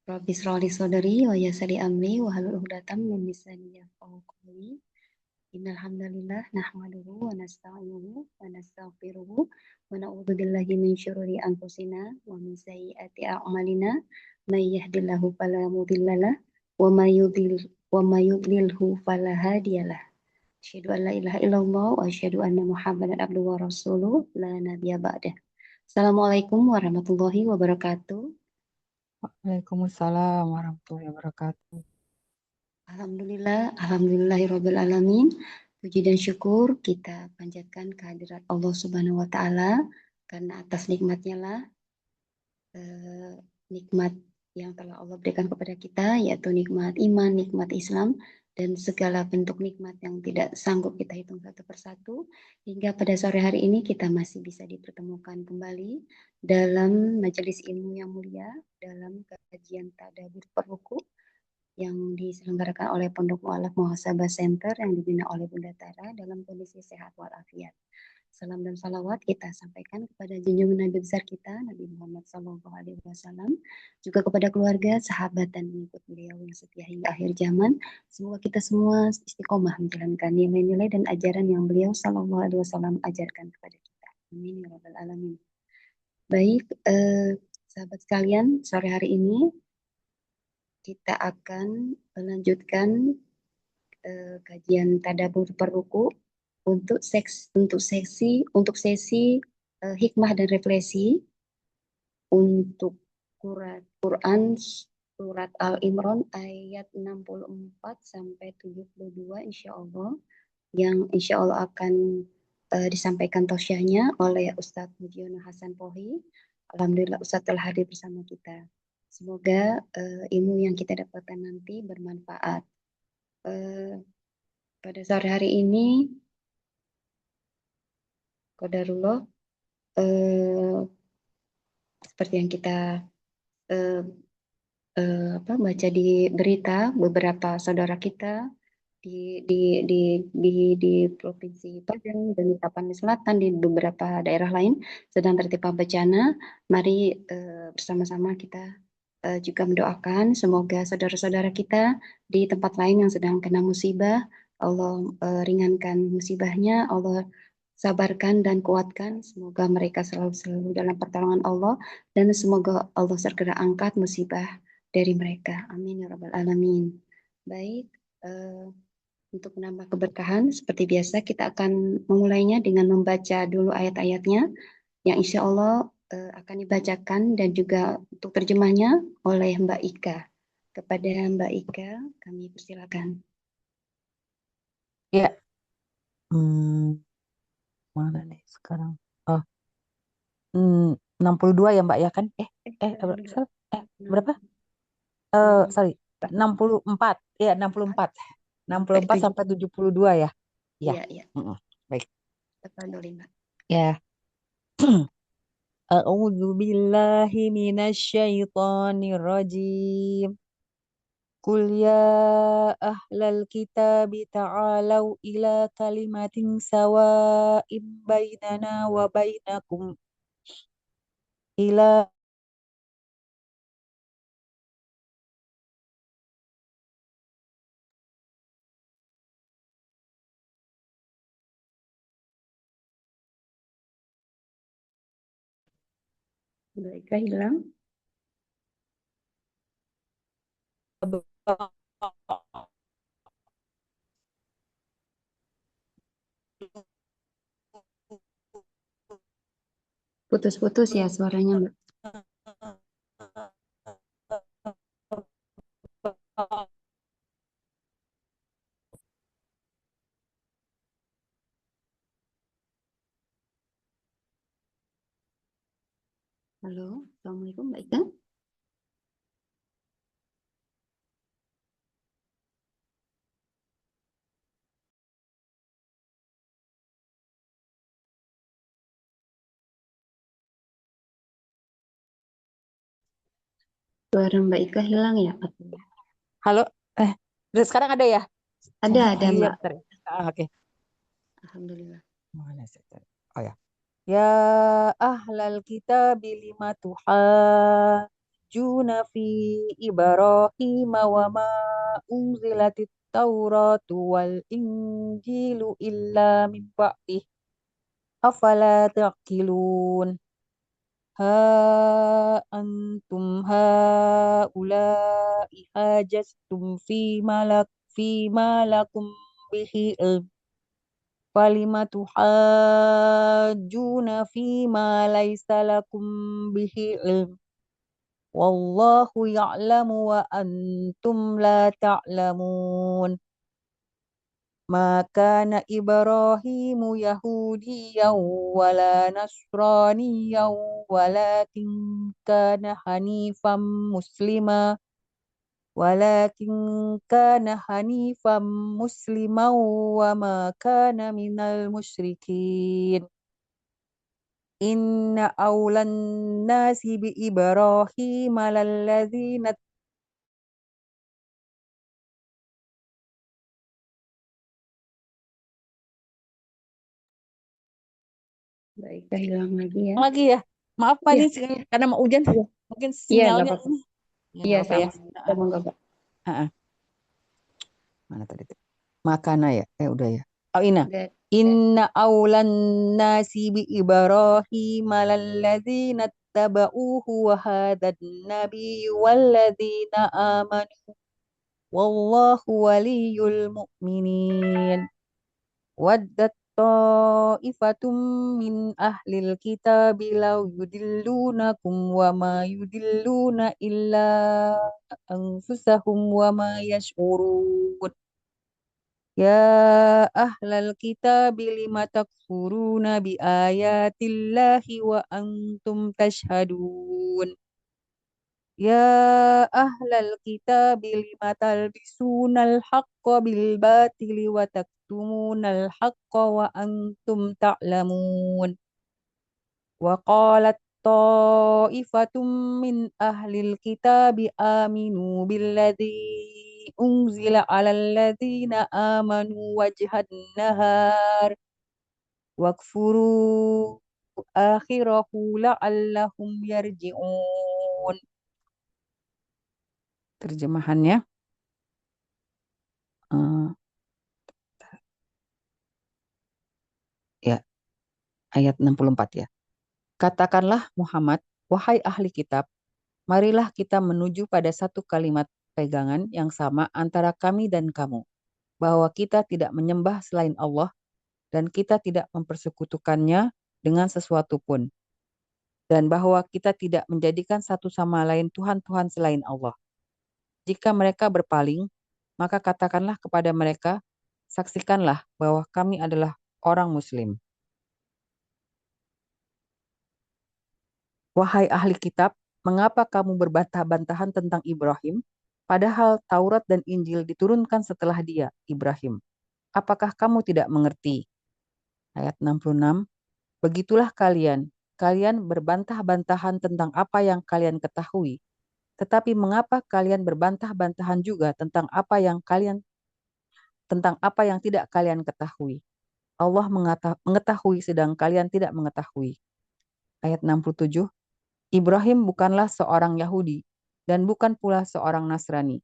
Rabbi israh li sadri wa yassir li amri wa hlul 'uqdatam min lisani yafqahu qawli. Innal hamdalillah nahmaduhu wa nasta'inuhu wa nastaghfiruhu wa na'udzu billahi min syururi anfusina wa min sayyiati a'malina. May yahdihillahu fala mudhillalah wa may yudlilhu fala hadiyalah. Asyhadu an la ilaha illallah wa asyhadu anna Muhammadan abduhu wa rasuluh la nabiyya ba'dah. Assalamualaikum warahmatullahi wabarakatuh. Waalaikumsalam warahmatullahi wabarakatuh. Alhamdulillahirabbil alamin. Puji dan syukur kita panjatkan kehadirat Allah Subhanahu wa taala karena atas nikmatnya lah nikmat yang telah Allah berikan kepada kita, yaitu nikmat iman, nikmat Islam, dan segala bentuk nikmat yang tidak sanggup kita hitung satu persatu, hingga pada sore hari ini kita masih bisa dipertemukan kembali dalam majelis ilmu yang mulia, dalam kajian tadabbur perhukum yang diselenggarakan oleh Pondok Mualaf Muhasabah Center yang dibina oleh Bunda Tara dalam kondisi sehat walafiat. Salam dan salawat kita sampaikan kepada junjungan Nabi besar kita, Nabi Muhammad SAW, juga kepada keluarga, sahabat, dan pengikut beliau yang setia hingga akhir zaman. Semoga kita semua istiqomah menjalankan nilai-nilai dan ajaran yang beliau SAW ajarkan kepada kita. Amin ya rabbal alamin. Baik, sahabat sekalian, sore hari ini kita akan melanjutkan kajian tadabbur perruku untuk sesi hikmah dan refleksi untuk Quran surat Al-Imran ayat 64 sampai 72 insya Allah, yang insya Allah akan disampaikan tausiahnya oleh Ustadz Mujiono Hasan Pohi. Alhamdulillah Ustadz telah hadir bersama kita. Semoga ilmu yang kita dapatkan nanti bermanfaat. Pada sore hari ini, qadarullah, seperti yang kita eh, baca di berita, beberapa saudara kita di Provinsi Padang dan di Tapanuli Selatan, di beberapa daerah lain sedang tertimpa bencana. Mari bersama-sama kita juga mendoakan semoga saudara-saudara kita di tempat lain yang sedang kena musibah, Allah ringankan musibahnya, Allah sabarkan dan kuatkan. Semoga mereka selalu dalam pertolongan Allah dan semoga Allah segera angkat musibah dari mereka. Amin ya rabbal alamin. Baik, untuk menambah keberkahan, seperti biasa kita akan memulainya dengan membaca dulu ayat-ayatnya yang insya Allah akan dibacakan dan juga untuk terjemahnya oleh Mbak Ika. Kepada Mbak Ika, kami persilakan. Ya, mana nih sekarang? Oh, 62 ya Mbak ya kan? Alhamdulillah. Berapa? Enam, Sorry, 64. Ya, 64. 64 tujuh. sampai 72 ya. Ya. Iya, iya. mm-mm. Baik. Alhamdulillah. Ya. A'udzu billahi minasyaitonir rajim. Qul ya ahlal kitabi ta'alau ila kalimatin sawa'im bainana wa bainakum ila Mbak Ika hilang. Putus-putus ya suaranya, Mbak. Halo, Assalamualaikum Mbak Ika. Suara Mbak Ika hilang ya? Halo, eh, sekarang ada ya? Ada Iya, Mbak. bentar ya. Oke. Alhamdulillah. Mana sih? Oh ya. Ya ahlal kitab lima tuhajjuna fi Ibrahim wa ma unzilatit Tauratu wal Injilu illa min ba'dih afala ta'qilun. Ha antum haula'i hajastum fi malakum bihi ilm falima tuhajjuna fi ma laysa lakum bihi ilm wallahu ya'lamu wa antum la ta'lamun. Maka Ibrahimu Yahudiyan wala Nasraniyan walakin kana Hanifan Muslima walakin kana Hanifan Musliman wa ma kana minal musyrikin. Inna awlan nasi bi Ibrahim lalladhina. Baik, kita hilang lagi ya. Lagi ya. Maaf Pak Iya, nih iya, karena mau hujan. iya, Mungkin iya, nggak sinyalnya apa-apa. ini. Ya Iya, nggak apa-apa ya. sama. Heeh, Sama nggak, Pak? heeh. Mana tadi tuh? Makana ya. Udah ya. Oh ina. Udah, udah. Inna awlan nasi bi Ibrahim lalladhina taba'uhu wa hadan nabi walladhina amanu wallahu waliyul mu'minin. Waddat ta'ifatum min ahlil kitabi law yudillunakum wa ma yudilluna illa anfusahum wa ma yash'urun. Ya ahlal kitabi lima takfuruna bi ayatillahi wa antum tashhadun. Ya ahlal kitabi lima talbisunal haqqa bil batili wa taktumunal haqqa wa antum ta'lamun. Wa qalat ta'ifatum min ahlil kitabi aminu billadzi unzila alal ladzina amanu wajhan nahar wakfuru akhirahu la'allahum yarji'un. Terjemahannya, eh, ya, ayat 64 ya. Katakanlah Muhammad, wahai ahli kitab, marilah kita menuju pada satu kalimat pegangan yang sama antara kami dan kamu, bahwa kita tidak menyembah selain Allah dan kita tidak mempersekutukannya dengan sesuatu pun, dan bahwa kita tidak menjadikan satu sama lain Tuhan-Tuhan selain Allah. Jika mereka berpaling, maka katakanlah kepada mereka, saksikanlah bahwa kami adalah orang Muslim. Wahai ahli kitab, mengapa kamu berbantah-bantahan tentang Ibrahim, padahal Taurat dan Injil diturunkan setelah dia, Ibrahim? Apakah kamu tidak mengerti? Ayat 66, begitulah kalian, kalian berbantah-bantahan tentang apa yang kalian ketahui. Tetapi mengapa kalian berbantah-bantahan juga tentang apa yang tidak kalian ketahui? Allah mengetahui sedang kalian tidak mengetahui. Ayat 67, Ibrahim bukanlah seorang Yahudi dan bukan pula seorang Nasrani,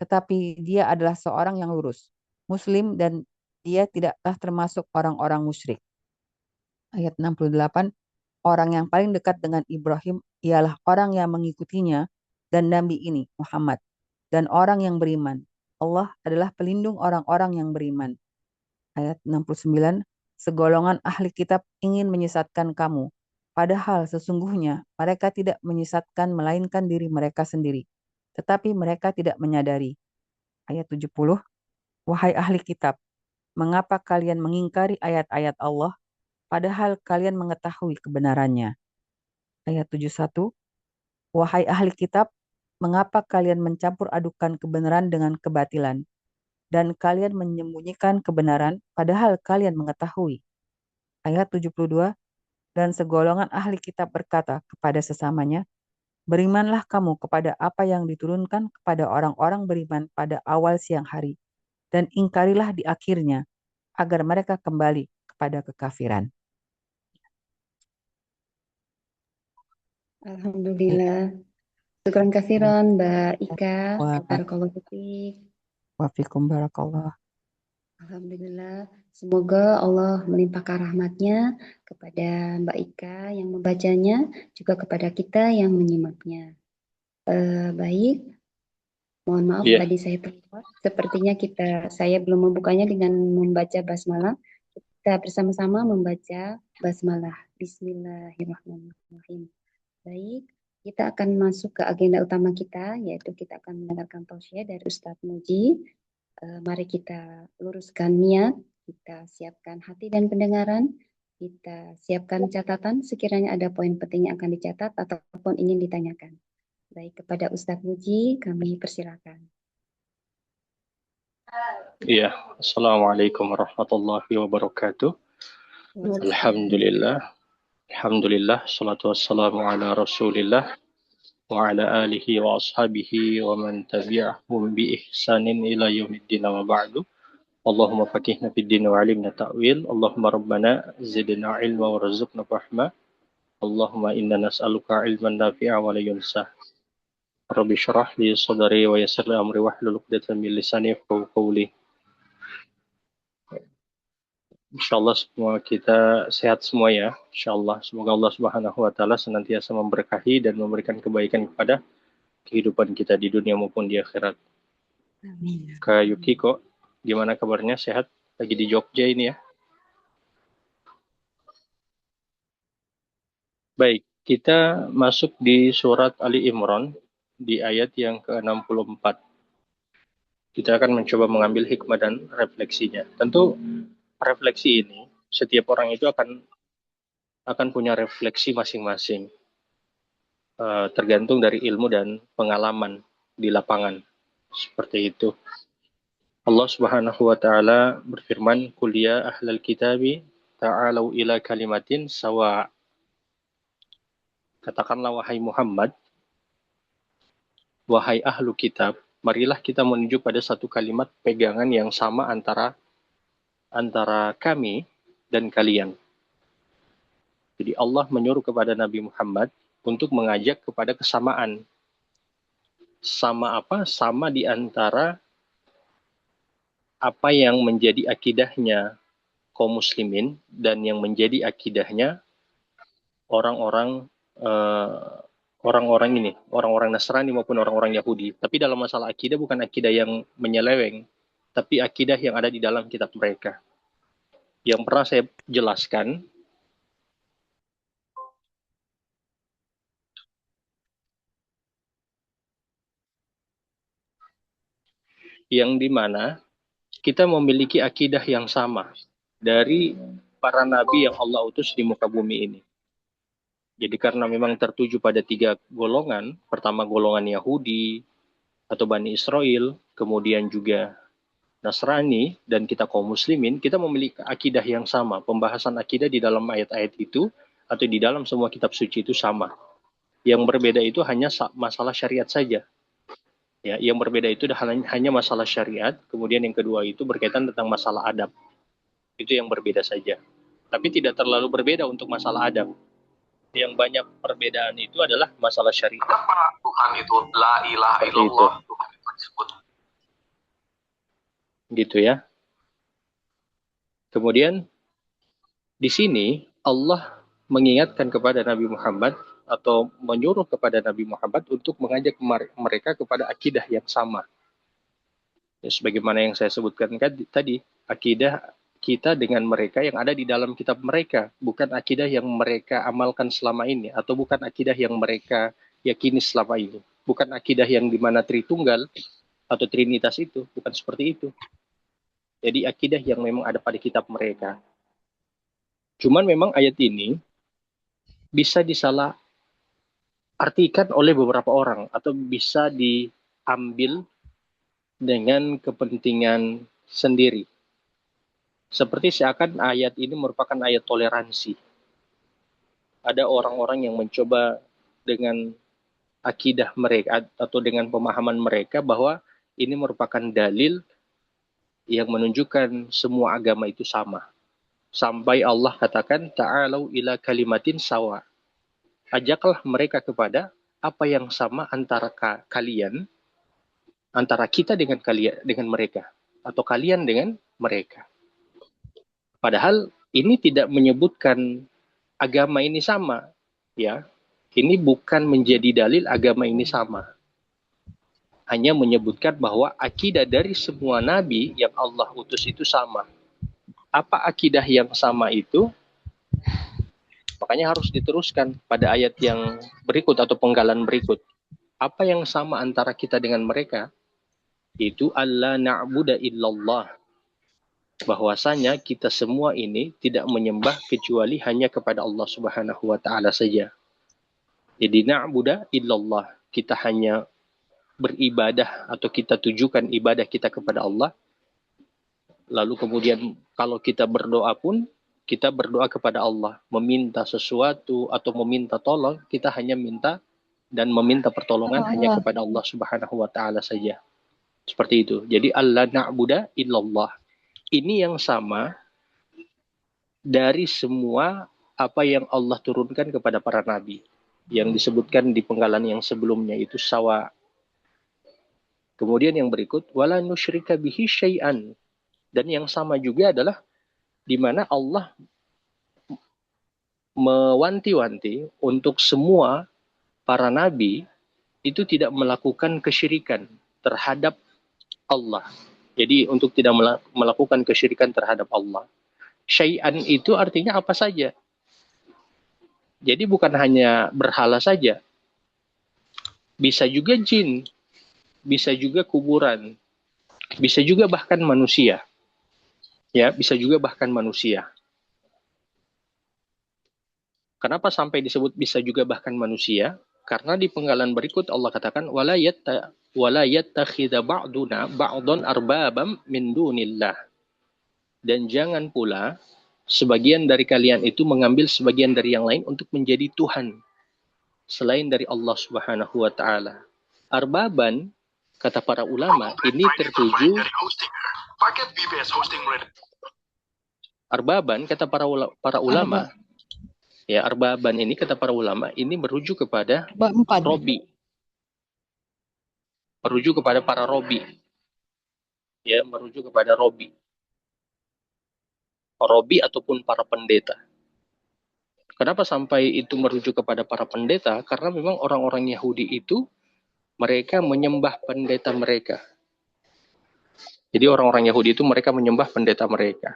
tetapi dia adalah seorang yang lurus, Muslim dan dia tidaklah termasuk orang-orang musyrik. Ayat 68, orang yang paling dekat dengan Ibrahim ialah orang yang mengikutinya dan Nabi ini, Muhammad, dan orang yang beriman. Allah adalah pelindung orang-orang yang beriman. Ayat 69, segolongan ahli kitab ingin menyesatkan kamu, padahal sesungguhnya mereka tidak menyesatkan melainkan diri mereka sendiri, tetapi mereka tidak menyadari. Ayat 70, wahai ahli kitab, mengapa kalian mengingkari ayat-ayat Allah, padahal kalian mengetahui kebenarannya. Ayat 71, wahai ahli kitab, mengapa kalian mencampur adukan kebenaran dengan kebatilan, dan kalian menyembunyikan kebenaran, padahal kalian mengetahui. Ayat 72, dan segolongan ahli kitab berkata kepada sesamanya, berimanlah kamu kepada apa yang diturunkan kepada orang-orang beriman pada awal siang hari, dan ingkarilah di akhirnya, agar mereka kembali kepada kekafiran. Alhamdulillah. Syukran katsiran Mbak Ika. Wa Barakallahu fiik. wafikum barakallah. Alhamdulillah, semoga Allah melimpahkan rahmatnya kepada Mbak Ika yang membacanya, juga kepada kita yang menyimaknya. Baik, mohon maaf Iya, tadi saya terlewat. Sepertinya saya belum membukanya dengan membaca basmalah. Kita bersama-sama membaca basmalah. Bismillahirrahmanirrahim. Baik, kita akan masuk ke agenda utama kita, yaitu kita akan mendengarkan tausiah dari Ustadz Muji. Mari kita luruskan niat, kita siapkan hati dan pendengaran, kita siapkan catatan sekiranya ada poin penting yang akan dicatat ataupun ingin ditanyakan. Baik, kepada Ustadz Muji, kami persilakan. iya. Assalamualaikum warahmatullahi wabarakatuh. Alhamdulillah. Alhamdulillah. Salatu wassalamu ala rasulillah. Wa ala alihi wa ashabihi wa man tabi'ahum bi ihsanin ila yaumiddin wa ba'du. Allahumma fakihna fid din wa alimna ta'wil. Allahumma rabbana zidna ilma wa rizqna fahma. Allahumma inna nas'aluka ilman nafi'a wa la yunsa. Rabbi syrah li sadri wa yassir li amri wahlul 'uqdatam min lisani yafqahu qawli. Insyaallah semua kita sehat semua ya. Insyaallah semoga Allah Subhanahu wa taala senantiasa memberkahi dan memberikan kebaikan kepada kehidupan kita di dunia maupun di akhirat. Amin. Kak Yuki kok gimana kabarnya? Sehat? Lagi di Jogja ini ya. Baik, kita masuk di surat Ali Imran di ayat yang ke-64. Kita akan mencoba mengambil hikmah dan refleksinya. Tentu refleksi ini setiap orang itu akan punya refleksi masing-masing. Tergantung dari ilmu dan pengalaman di lapangan. Seperti itu. Allah Subhanahu wa taala berfirman, "Qul ya ahlal kitabi ta'alu ila kalimatin sawa." Katakanlah wahai Muhammad, wahai ahlu kitab, marilah kita menuju pada satu kalimat pegangan yang sama antara kami dan kalian. Jadi Allah menyuruh kepada Nabi Muhammad untuk mengajak kepada kesamaan. Sama apa? Sama di antara apa yang menjadi akidahnya kaum muslimin dan yang menjadi akidahnya orang-orang orang-orang Nasrani maupun orang-orang Yahudi. Tapi dalam masalah akidah bukan akidah yang menyeleweng, tapi akidah yang ada di dalam kitab mereka. Yang pernah saya jelaskan, yang dimana kita memiliki akidah yang sama dari para nabi yang Allah utus di muka bumi ini. Jadi karena memang tertuju pada 3 golongan, pertama golongan Yahudi atau Bani Israel, kemudian juga Nasrani, dan kita kaum muslimin, kita memiliki akidah yang sama. Pembahasan akidah di dalam ayat-ayat itu, atau di dalam semua kitab suci itu sama. Yang berbeda itu hanya masalah syariat saja. Ya, yang berbeda itu hanya masalah syariat, kemudian yang kedua itu berkaitan tentang masalah adab. Itu yang berbeda saja. Tapi tidak terlalu berbeda untuk masalah adab. Yang banyak perbedaan itu adalah masalah syariat. Kenapa Tuhan itu la ilaha illallah, Tuhan itu disebut? Gitu ya. Kemudian di sini Allah mengingatkan kepada Nabi Muhammad atau menyuruh kepada Nabi Muhammad untuk mengajak mereka kepada akidah yang sama. Ya, sebagaimana yang saya sebutkan tadi, akidah kita dengan mereka yang ada di dalam kitab mereka, bukan akidah yang mereka amalkan selama ini, atau bukan akidah yang mereka yakini selama ini, bukan akidah yang dimana Tritunggal atau Trinitas itu, bukan seperti itu. Jadi akidah yang memang ada pada kitab mereka. Cuman memang ayat ini bisa disalah artikan oleh beberapa orang atau bisa diambil dengan kepentingan sendiri. Seperti seakan ayat ini merupakan ayat toleransi. Ada orang-orang yang mencoba dengan akidah mereka atau dengan pemahaman mereka bahwa ini merupakan dalil yang menunjukkan semua agama itu sama. Sampai Allah katakan, ta'alau ila kalimatin sawa. Ajaklah mereka kepada apa yang sama antara kalian, antara kita dengan kalian, dengan mereka, atau kalian dengan mereka. Padahal ini tidak menyebutkan agama ini sama, ya. Ini bukan menjadi dalil agama ini sama. Hanya menyebutkan bahwa akidah dari semua nabi yang Allah utus itu sama. Apa akidah yang sama itu? Makanya harus diteruskan pada ayat yang berikut atau penggalan berikut. Apa yang sama antara kita dengan mereka? Itu alla na'budu illallah. Bahwasanya kita semua ini tidak menyembah kecuali hanya kepada Allah Subhanahu wa taala saja. Jadi na'budu illallah. Kita hanya beribadah atau kita tujukan ibadah kita kepada Allah. Lalu kemudian kalau kita berdoa pun kita berdoa kepada Allah, meminta sesuatu atau meminta tolong, kita hanya minta dan meminta pertolongan hanya kepada Allah Subhanahu wa taala saja. Seperti itu. Jadi alla na'budu illallah. Ini yang sama dari semua apa yang Allah turunkan kepada para nabi. Yang disebutkan di penggalan yang sebelumnya itu sawa. Kemudian yang berikut, wala nusyrika bihi syai'an. Dan yang sama juga adalah di mana Allah mewanti-wanti untuk semua para nabi itu tidak melakukan kesyirikan terhadap Allah. Jadi untuk tidak melakukan kesyirikan terhadap Allah. Syai'an itu artinya apa saja. Jadi bukan hanya berhala saja. Bisa juga jin, bisa juga kuburan, bisa juga bahkan manusia. Ya, bisa juga bahkan manusia. Kenapa sampai disebut bisa juga bahkan manusia? Karena di penggalan berikut Allah katakan wala yattakhidha ba'duna ba'dhan arbabam min dunillah. Dan jangan pula sebagian dari kalian itu mengambil sebagian dari yang lain untuk menjadi Tuhan selain dari Allah Subhanahu wa taala. Arbaban, kata para ulama, ini tertuju Arbaban, kata para ulama, ya arbaban ini kata para ulama ini merujuk kepada robi, merujuk kepada para robi, ya merujuk kepada robi ataupun para pendeta. Kenapa sampai itu merujuk kepada para pendeta? Karena memang orang-orang Yahudi itu mereka menyembah pendeta mereka. Jadi orang-orang Yahudi itu mereka menyembah pendeta mereka.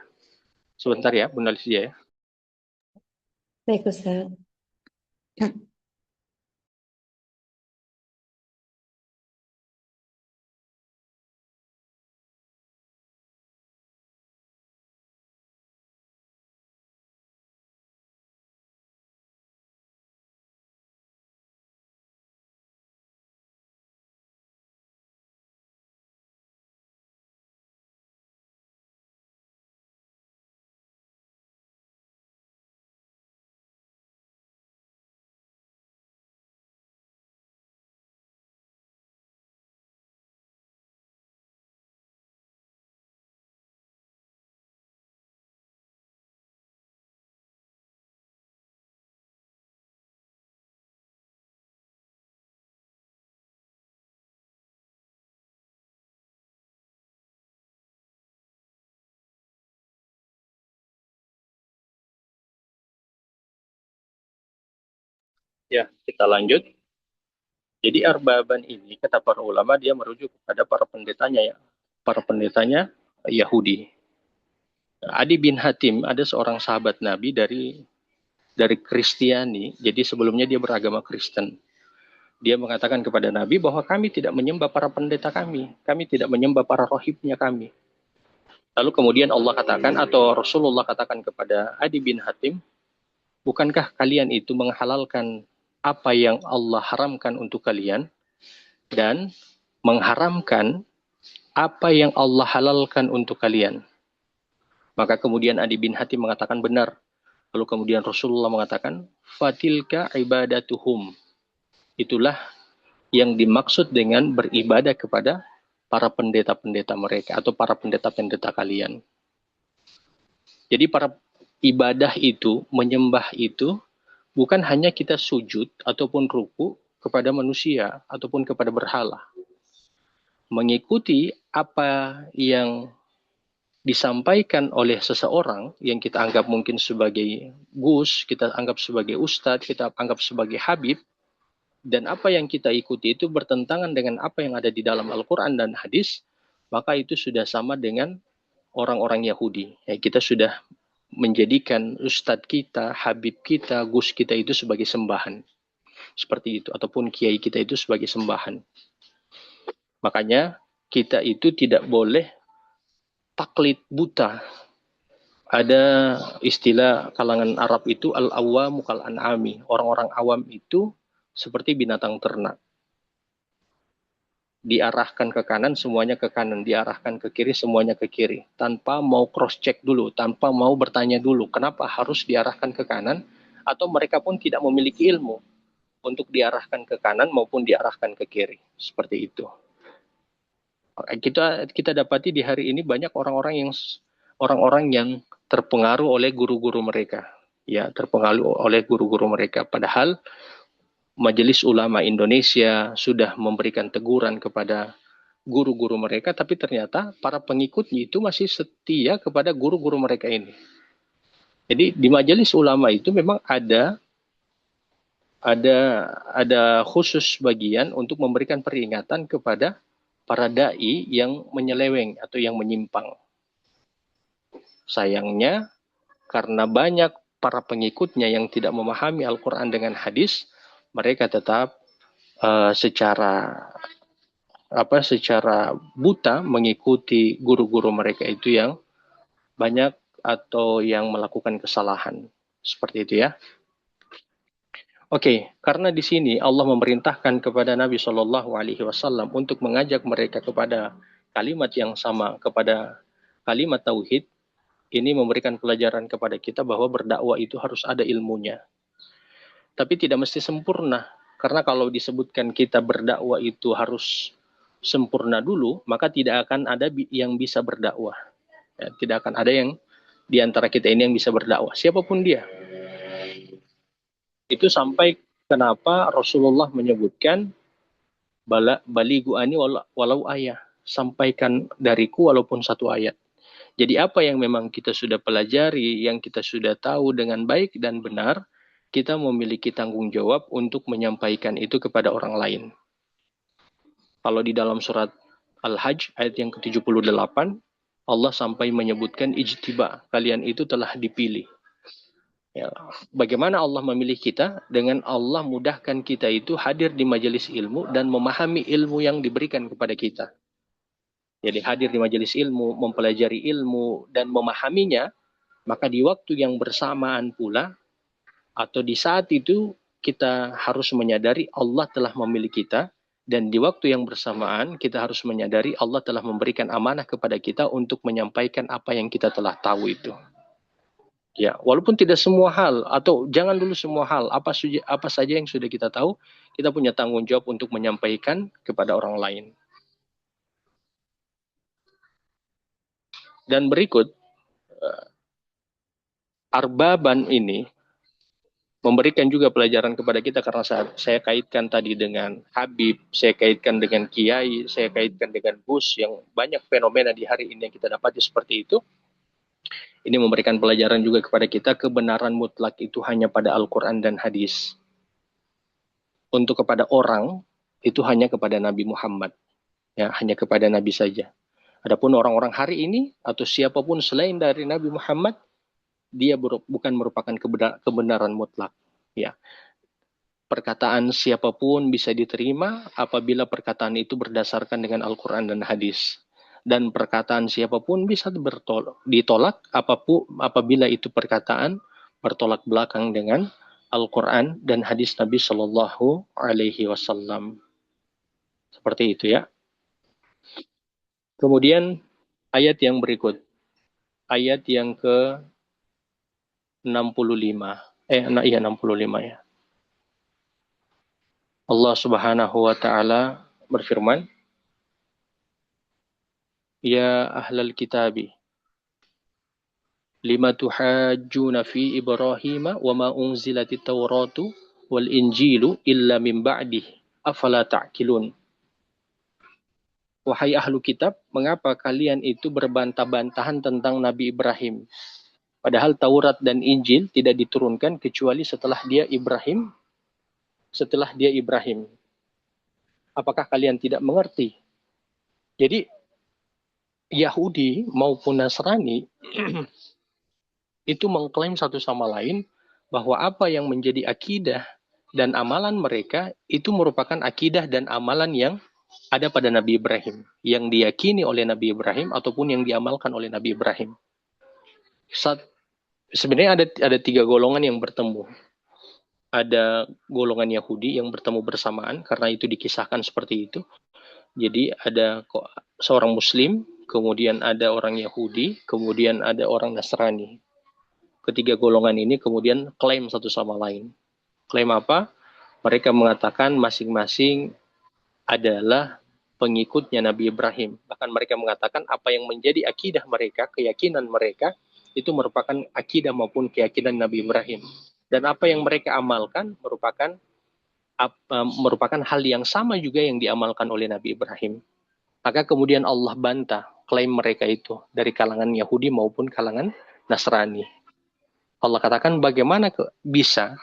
Sebentar ya, Bunda Alicia ya. Baik, Ustaz. Ya, kita lanjut. Jadi arbaban ini kata para ulama dia merujuk kepada para pendetanya ya. Para pendetanya Yahudi. Adi bin Hatim ada seorang sahabat Nabi dari Kristiani. Jadi sebelumnya dia beragama Kristen. Dia mengatakan kepada Nabi bahwa kami tidak menyembah para pendeta kami. Kami tidak menyembah para rohibnya kami. Lalu kemudian Allah katakan atau Rasulullah katakan kepada Adi bin Hatim, bukankah kalian itu menghalalkan apa yang Allah haramkan untuk kalian dan mengharamkan apa yang Allah halalkan untuk kalian? Maka kemudian Adi bin Hatim mengatakan benar. Lalu kemudian Rasulullah mengatakan, fatilka ibadatuhum. Itulah yang dimaksud dengan beribadah kepada para pendeta-pendeta mereka atau para pendeta-pendeta kalian. Jadi para ibadah itu, menyembah itu, bukan hanya kita sujud ataupun ruku kepada manusia ataupun kepada berhala. Mengikuti apa yang disampaikan oleh seseorang yang kita anggap mungkin sebagai gus, kita anggap sebagai ustadz, kita anggap sebagai habib, dan apa yang kita ikuti itu bertentangan dengan apa yang ada di dalam Al-Quran dan hadis, maka itu sudah sama dengan orang-orang Yahudi. Ya, kita sudah menjadikan ustadz kita, habib kita, gus kita itu sebagai sembahan. Seperti itu. Ataupun kiai kita itu sebagai sembahan. Makanya kita itu tidak boleh taklid buta. Ada istilah kalangan Arab itu al-awwamu kal an'ami. Orang-orang awam itu seperti binatang ternak. Diarahkan ke kanan, semuanya ke kanan. Diarahkan ke kiri, semuanya ke kiri. Tanpa mau cross-check dulu, tanpa mau bertanya dulu, kenapa harus diarahkan ke kanan? Atau mereka pun tidak memiliki ilmu untuk diarahkan ke kanan maupun diarahkan ke kiri. Seperti itu. Kita dapati di hari ini banyak orang-orang yang terpengaruh oleh guru-guru mereka. Ya, terpengaruh oleh guru-guru mereka. Padahal Majelis Ulama Indonesia sudah memberikan teguran kepada guru-guru mereka, tapi ternyata para pengikutnya itu masih setia kepada guru-guru mereka ini. Jadi di Majelis Ulama itu memang ada khusus bagian untuk memberikan peringatan kepada para dai yang menyeleweng atau yang menyimpang. Sayangnya karena banyak para pengikutnya yang tidak memahami Al-Quran dengan hadis, mereka tetap secara buta mengikuti guru-guru mereka itu yang banyak atau yang melakukan kesalahan. Seperti itu ya. Oke, karena di sini Allah memerintahkan kepada Nabi Shallallahu Alaihi Wasallam untuk mengajak mereka kepada kalimat yang sama, kepada kalimat tauhid. Ini memberikan pelajaran kepada kita bahwa berdakwah itu harus ada ilmunya. Tapi tidak mesti sempurna. Karena kalau disebutkan kita berdakwah itu harus sempurna dulu, maka tidak akan ada yang bisa berdakwah. Ya, tidak akan ada yang di antara kita ini yang bisa berdakwah. Siapapun dia. Itu sampai kenapa Rasulullah menyebutkan baligu ani walau ayah. Sampaikan dariku walaupun satu ayat. Jadi apa yang memang kita sudah pelajari, yang kita sudah tahu dengan baik dan benar, kita memiliki tanggung jawab untuk menyampaikan itu kepada orang lain. Kalau di dalam surat Al-Hajj ayat yang ke-78, Allah sampai menyebutkan ijtiba, kalian itu telah dipilih. Ya, bagaimana Allah memilih kita? Dengan Allah mudahkan kita itu hadir di majelis ilmu dan memahami ilmu yang diberikan kepada kita. Jadi hadir di majelis ilmu, mempelajari ilmu dan memahaminya, maka di waktu yang bersamaan pula atau di saat itu kita harus menyadari Allah telah memilih kita, dan di waktu yang bersamaan kita harus menyadari Allah telah memberikan amanah kepada kita untuk menyampaikan apa yang kita telah tahu itu. Ya, walaupun tidak semua hal atau jangan dulu semua hal, apa saja yang sudah kita tahu, kita punya tanggung jawab untuk menyampaikan kepada orang lain. Dan berikut, Arbaban ini memberikan juga pelajaran kepada kita karena saya kaitkan tadi dengan Habib, saya kaitkan dengan Kiai, saya kaitkan dengan Gus yang banyak fenomena di hari ini yang kita dapati seperti itu. Ini memberikan pelajaran juga kepada kita kebenaran mutlak itu hanya pada Al-Quran dan hadis. Untuk kepada orang, itu hanya kepada Nabi Muhammad. Ya, hanya kepada Nabi saja. Adapun orang-orang hari ini atau siapapun selain dari Nabi Muhammad, dia bukan merupakan kebenaran mutlak. Ya, perkataan siapapun bisa diterima apabila perkataan itu berdasarkan dengan Al-Quran dan hadis. Dan perkataan siapapun bisa ditolak apabila itu perkataan bertolak belakang dengan Al-Quran dan hadis Nabi Shallallahu Alaihi Wasallam. Seperti itu ya. Kemudian ayat yang berikut. Ayat yang ke-65. 65 ya. Allah Subhanahu wa taala berfirman, "Ya ahlal kitabi, lima tuhajjuna fi Ibrahim wa ma unzilatit Tauratu wal injilu illa min ba'dih afala ta'qilun. Wahai ahlu kitab, mengapa kalian itu berbantah-bantahan tentang Nabi Ibrahim? Padahal Taurat dan Injil tidak diturunkan kecuali setelah dia Ibrahim. Apakah kalian tidak mengerti? Jadi Yahudi maupun Nasrani itu mengklaim satu sama lain bahwa apa yang menjadi akidah dan amalan mereka itu merupakan akidah dan amalan yang ada pada Nabi Ibrahim, yang diyakini oleh Nabi Ibrahim ataupun yang diamalkan oleh Nabi Ibrahim. Sebenarnya ada 3 golongan yang bertemu. Ada golongan Yahudi yang bertemu bersamaan karena itu dikisahkan seperti itu. Jadi ada seorang Muslim, kemudian ada orang Yahudi, kemudian ada orang Nasrani. Ketiga golongan ini kemudian klaim satu sama lain. Klaim apa? Mereka mengatakan masing-masing adalah pengikutnya Nabi Ibrahim. Bahkan mereka mengatakan apa yang menjadi akidah mereka, keyakinan mereka, itu merupakan akidah maupun keyakinan Nabi Ibrahim. Dan apa yang mereka amalkan merupakan hal yang sama juga yang diamalkan oleh Nabi Ibrahim. Maka kemudian Allah bantah klaim mereka itu dari kalangan Yahudi maupun kalangan Nasrani. Allah katakan bagaimana bisa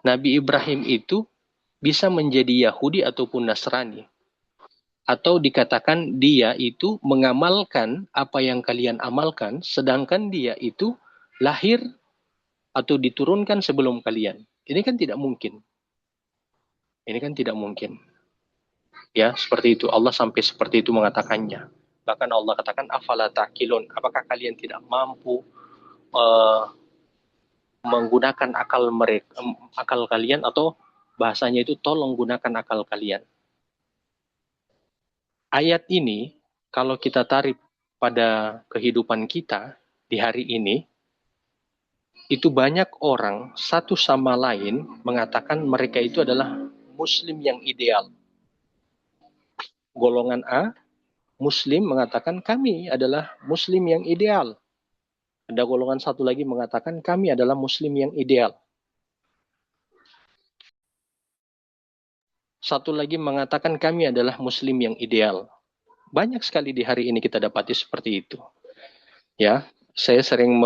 Nabi Ibrahim itu bisa menjadi Yahudi ataupun Nasrani. Atau dikatakan dia itu mengamalkan apa yang kalian amalkan, sedangkan dia itu lahir atau diturunkan sebelum kalian. Ini kan tidak mungkin. Ya, seperti itu. Allah sampai seperti itu mengatakannya. Bahkan Allah katakan, afala ta'qilun. Apakah kalian tidak mampu menggunakan akal kalian, atau bahasanya itu tolong gunakan akal kalian. Ayat ini kalau kita tarik pada kehidupan kita di hari ini, itu banyak orang satu sama lain mengatakan mereka itu adalah Muslim yang ideal. Golongan A, Muslim mengatakan kami adalah Muslim yang ideal. Ada golongan satu lagi mengatakan kami adalah Muslim yang ideal. Satu lagi mengatakan kami adalah Muslim yang ideal. Banyak sekali di hari ini kita dapati seperti itu. Ya, saya sering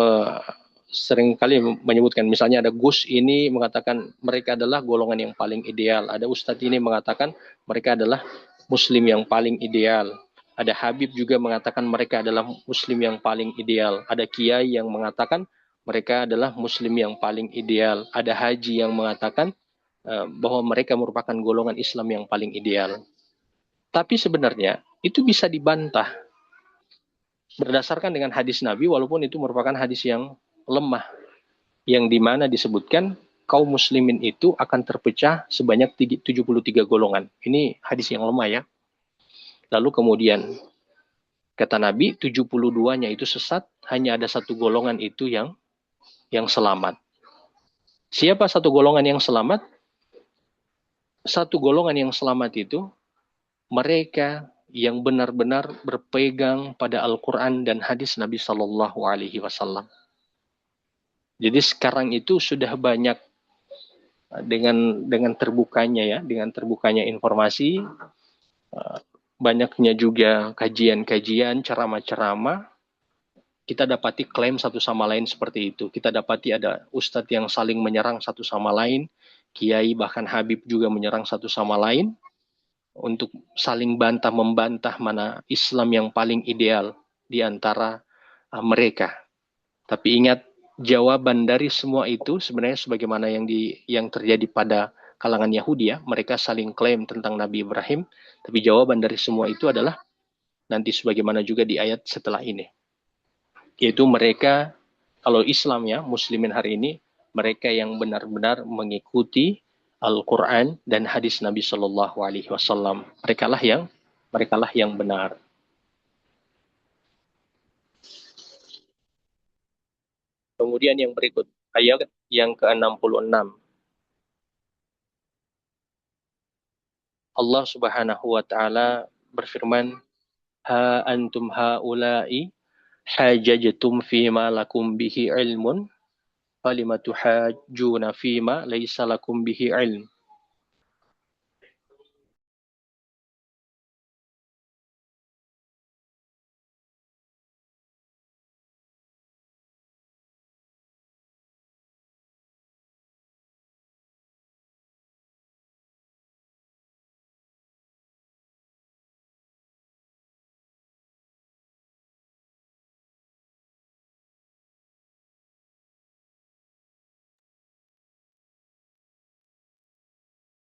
kali menyebutkan, misalnya ada Gus ini mengatakan mereka adalah golongan yang paling ideal. Ada Ustadz ini mengatakan mereka adalah Muslim yang paling ideal. Ada Habib juga mengatakan mereka adalah Muslim yang paling ideal. Ada Kiai yang mengatakan mereka adalah Muslim yang paling ideal. Ada Haji yang mengatakan bahwa mereka merupakan golongan Islam yang paling ideal. Tapi sebenarnya itu bisa dibantah berdasarkan dengan hadis Nabi, walaupun itu merupakan hadis yang lemah, yang dimana disebutkan kaum muslimin itu akan terpecah sebanyak 73 golongan. Ini hadis yang lemah ya. Lalu kemudian kata Nabi 72-nya itu sesat, hanya ada satu golongan itu yang selamat. Siapa satu golongan yang selamat? Satu golongan yang selamat itu mereka yang benar-benar berpegang pada Al-Quran dan hadis Nabi Sallallahu Alaihi Wasallam. Jadi sekarang itu sudah banyak dengan terbukanya informasi, banyaknya juga kajian-kajian, ceramah-ceramah, kita dapati klaim satu sama lain seperti itu. Kita dapati ada ustadz yang saling menyerang satu sama lain, kiai bahkan Habib juga menyerang satu sama lain untuk saling membantah mana Islam yang paling ideal di antara mereka. Tapi ingat, jawaban dari semua itu sebenarnya sebagaimana yang terjadi pada kalangan Yahudi ya, mereka saling klaim tentang Nabi Ibrahim, tapi jawaban dari semua itu adalah nanti sebagaimana juga di ayat setelah ini. Yaitu mereka, kalau Islam ya, muslimin hari ini, mereka yang benar-benar mengikuti Al-Quran dan hadis Nabi Sallallahu Alaihi Wasallam. Mereka lah yang benar. Kemudian yang berikut, ayat yang ke-66. Allah Subhanahu wa taala berfirman, "Ha antum haula'i hajajtum fima lakum bihi ilmun falima tuhajjuna fima laisa lakum bihi ilm.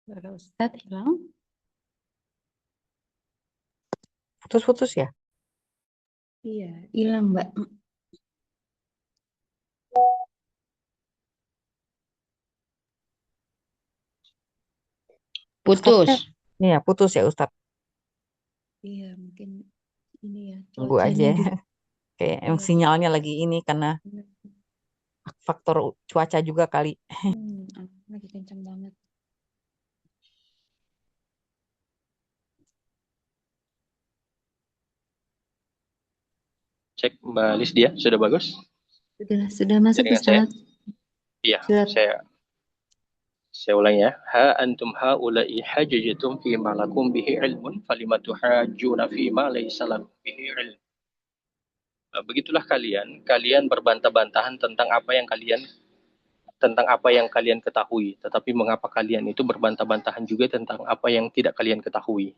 Suara Ustadz hilang. Putus-putus ya? Iya, hilang Mbak. Putus. Ustadznya, iya putus ya Ustadz. Iya, mungkin ini ya Tunggu aja cuacanya ya. juga. Kayak Iya. sinyalnya lagi ini karena faktor cuaca juga kali. Lagi kencang banget. Cek Mbak Lisdia, sudah bagus? Sudah masuk Jaringan saya? Ustadz. Iya, Sudah. saya ulang ya. Ha antum haula'i hajjatum fi ma lakum bihi ilmun falima tuhajjuna fi ma laisa lakum bihi ilm. Begitulah kalian berbantah-bantahan tentang apa yang kalian ketahui. Tetapi mengapa kalian itu berbantah-bantahan juga tentang apa yang tidak kalian ketahui?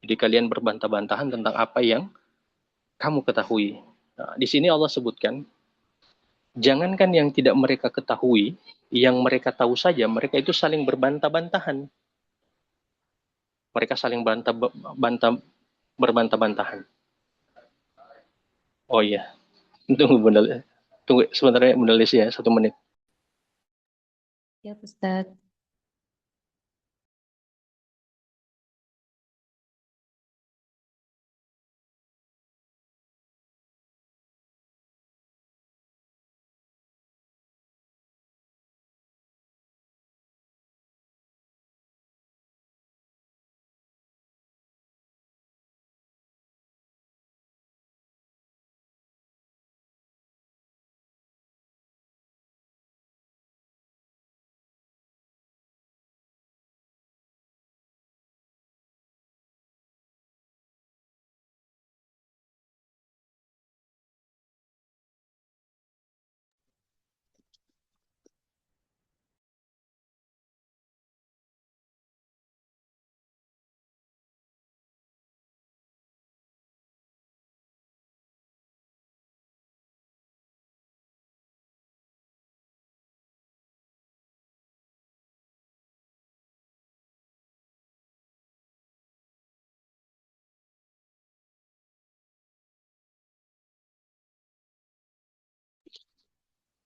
Jadi kalian berbantah-bantahan tentang apa yang kamu ketahui. Nah, di sini Allah sebutkan, jangankan yang tidak mereka ketahui, yang mereka tahu saja, mereka itu saling berbantah-bantahan. Mereka saling berbantah-bantahan. Oh iya, tunggu sebentar ya Bunda Lesi ya, 1 menit. Ya Ustadz.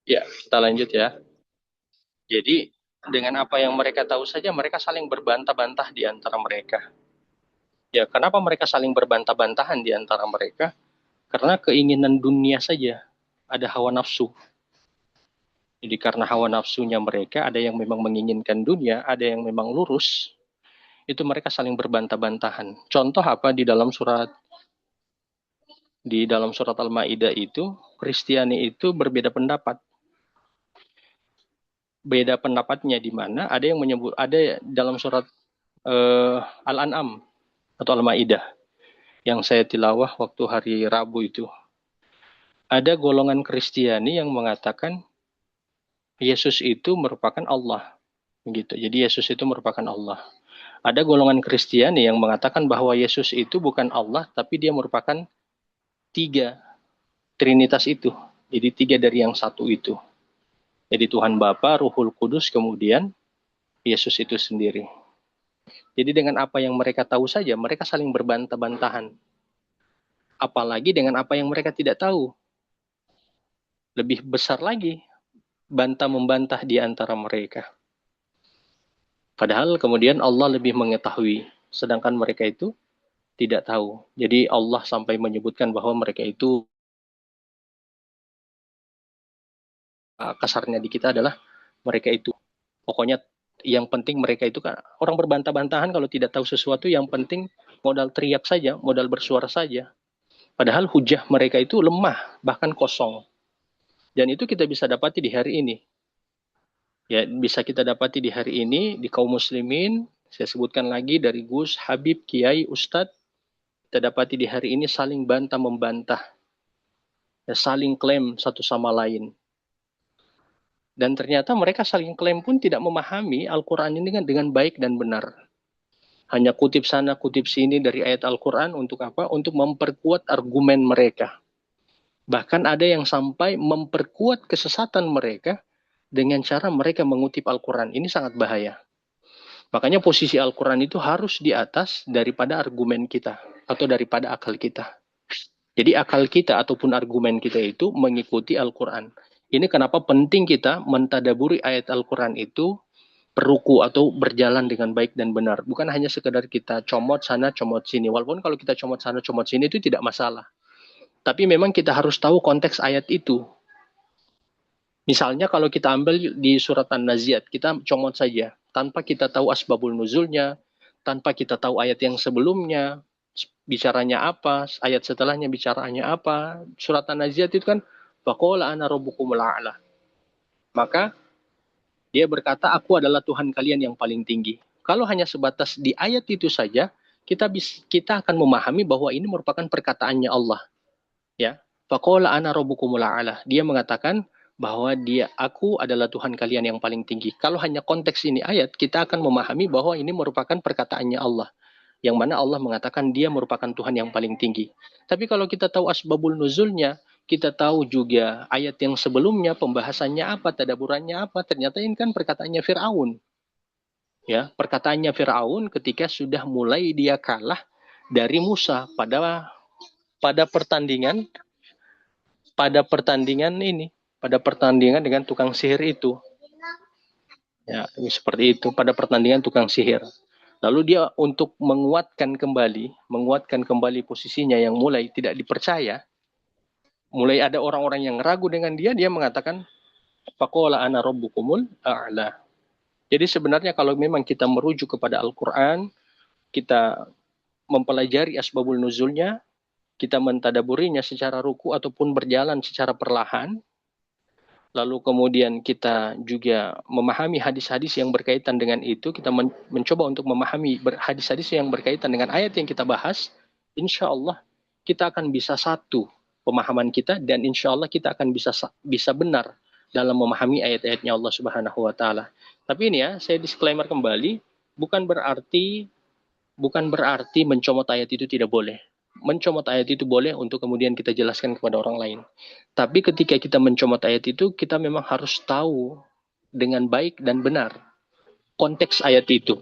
Ya, kita lanjut ya. Jadi, dengan apa yang mereka tahu saja, mereka saling berbantah-bantah di antara mereka. Ya, kenapa mereka saling berbantah-bantahan di antara mereka? Karena keinginan dunia saja, ada hawa nafsu. Jadi karena hawa nafsunya mereka, ada yang memang menginginkan dunia, ada yang memang lurus, itu mereka saling berbantah-bantahan. Contoh apa di dalam surat Al-Maidah itu, Kristiani itu berbeda pendapat. Beda pendapatnya di mana? Ada yang menyebut, ada dalam surat Al-An'am atau Al-Maidah yang saya tilawah waktu hari Rabu itu. Ada golongan Kristiani yang mengatakan Yesus itu merupakan Allah. Begitu. Jadi Yesus itu merupakan Allah. Ada golongan Kristiani yang mengatakan bahwa Yesus itu bukan Allah, tapi dia merupakan 3 Trinitas itu. Jadi 3 dari yang satu itu. Jadi Tuhan Bapa, Ruhul Kudus, kemudian Yesus itu sendiri. Jadi dengan apa yang mereka tahu saja, mereka saling berbantah-bantahan. Apalagi dengan apa yang mereka tidak tahu. Lebih besar lagi, bantah-membantah di antara mereka. Padahal kemudian Allah lebih mengetahui, sedangkan mereka itu tidak tahu. Jadi Allah sampai menyebutkan bahwa mereka itu, kasarnya di kita adalah mereka itu, pokoknya yang penting mereka itu kan orang berbantah-bantahan kalau tidak tahu sesuatu, yang penting modal teriak saja, modal bersuara saja. Padahal hujah mereka itu lemah, bahkan kosong. Dan itu kita bisa dapati di hari ini. Ya, bisa kita dapati di hari ini di kaum muslimin. Saya sebutkan lagi dari Gus, Habib, Kiai, Ustadz. Kita dapati di hari ini saling bantah membantah. Ya, saling klaim satu sama lain. Dan ternyata mereka saling klaim pun tidak memahami Al-Quran ini dengan baik dan benar. Hanya kutip sana, kutip sini dari ayat Al-Quran untuk apa? Untuk memperkuat argumen mereka. Bahkan ada yang sampai memperkuat kesesatan mereka dengan cara mereka mengutip Al-Quran. Ini sangat bahaya. Makanya posisi Al-Quran itu harus di atas daripada argumen kita atau daripada akal kita. Jadi akal kita ataupun argumen kita itu mengikuti Al-Quran. Ini kenapa penting kita mentadaburi ayat Al-Quran itu peruku atau berjalan dengan baik dan benar. Bukan hanya sekedar kita comot sana, comot sini. Walaupun kalau kita comot sana, comot sini itu tidak masalah. Tapi memang kita harus tahu konteks ayat itu. Misalnya kalau kita ambil di surat An-Naziat, kita comot saja. Tanpa kita tahu asbabul nuzulnya, tanpa kita tahu ayat yang sebelumnya, bicaranya apa, ayat setelahnya bicaranya apa. Surat An-Naziat itu kan, faqala ana rabbukumul a'la. Maka dia berkata, aku adalah Tuhan kalian yang paling tinggi. Kalau hanya sebatas di ayat itu saja, kita akan memahami bahwa ini merupakan perkataannya Allah. Ya, faqala ana rabbukumul a'la. Dia mengatakan bahwa aku adalah Tuhan kalian yang paling tinggi. Kalau hanya konteks ini ayat, kita akan memahami bahwa ini merupakan perkataannya Allah. Yang mana Allah mengatakan dia merupakan Tuhan yang paling tinggi. Tapi kalau kita tahu asbabul nuzulnya, kita tahu juga ayat yang sebelumnya, pembahasannya apa, tadaburannya apa, ternyata ini kan perkataannya Fir'aun. Ya, perkataannya Fir'aun ketika sudah mulai dia kalah dari Musa pada pertandingan dengan tukang sihir itu. Ya, seperti itu, pada pertandingan tukang sihir. Lalu dia untuk menguatkan kembali posisinya yang mulai tidak dipercaya, mulai ada orang-orang yang ragu dengan dia mengatakan, faqala ana rabbukumul a'la. Jadi sebenarnya kalau memang kita merujuk kepada Al-Quran, kita mempelajari asbabul nuzulnya, kita mentadaburinya secara ruku ataupun berjalan secara perlahan, lalu kemudian kita juga memahami hadis-hadis yang berkaitan dengan itu, kita mencoba untuk memahami hadis-hadis yang berkaitan dengan ayat yang kita bahas, insya Allah kita akan bisa satu pemahaman kita, dan insya Allah kita akan bisa benar dalam memahami ayat-ayatnya Allah Subhanahu wa Ta'ala. Tapi ini ya, saya disclaimer kembali, bukan berarti mencomot ayat itu tidak boleh. Mencomot ayat itu boleh untuk kemudian kita jelaskan kepada orang lain. Tapi ketika kita mencomot ayat itu, kita memang harus tahu dengan baik dan benar konteks ayat itu.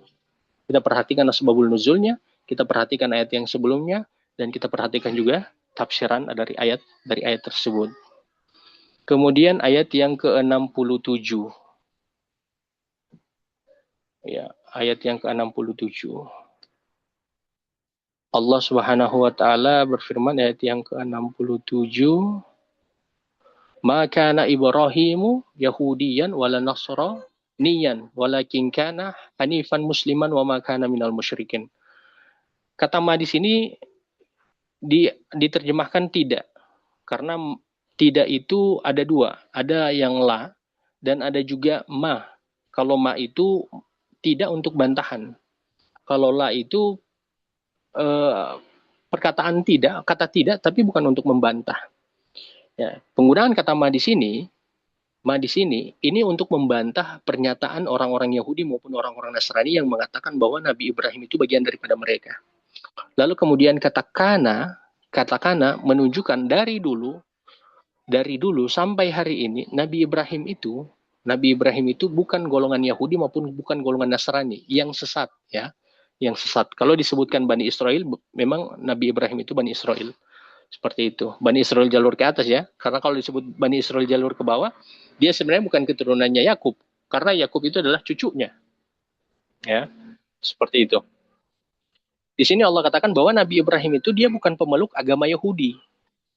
Kita perhatikan asbabul nuzulnya, kita perhatikan ayat yang sebelumnya, dan kita perhatikan juga tafsiran dari ayat tersebut. Kemudian ayat yang ke-67. Ya, ayat yang ke-67. Allah Subhanahu wa Ta'ala berfirman ayat yang ke-67, "Ma kana Ibrahimu Yahudiyan wala Nasraniyan walakin kana hanifan musliman wa ma kana minal musyrikin." Kata ma di sini diterjemahkan tidak. Karena tidak itu ada dua, ada yang la dan ada juga ma. Kalau ma itu tidak untuk bantahan. Kalau la itu perkataan tidak, kata tidak, tapi bukan untuk membantah. Ya, penggunaan kata ma di sini ini untuk membantah pernyataan orang-orang Yahudi maupun orang-orang Nasrani yang mengatakan bahwa Nabi Ibrahim itu bagian daripada mereka. Lalu kemudian kata kana menunjukkan dari dulu sampai hari ini Nabi Ibrahim itu bukan golongan Yahudi maupun bukan golongan Nasrani yang sesat, ya. Yang sesat. Kalau disebutkan Bani Israel, memang Nabi Ibrahim itu Bani Israel. Seperti itu. Bani Israel jalur ke atas, ya. Karena kalau disebut Bani Israel jalur ke bawah, dia sebenarnya bukan keturunannya Yakub, karena Yakub itu adalah cucunya. Ya. Seperti itu. Di sini Allah katakan bahwa Nabi Ibrahim itu dia bukan pemeluk agama Yahudi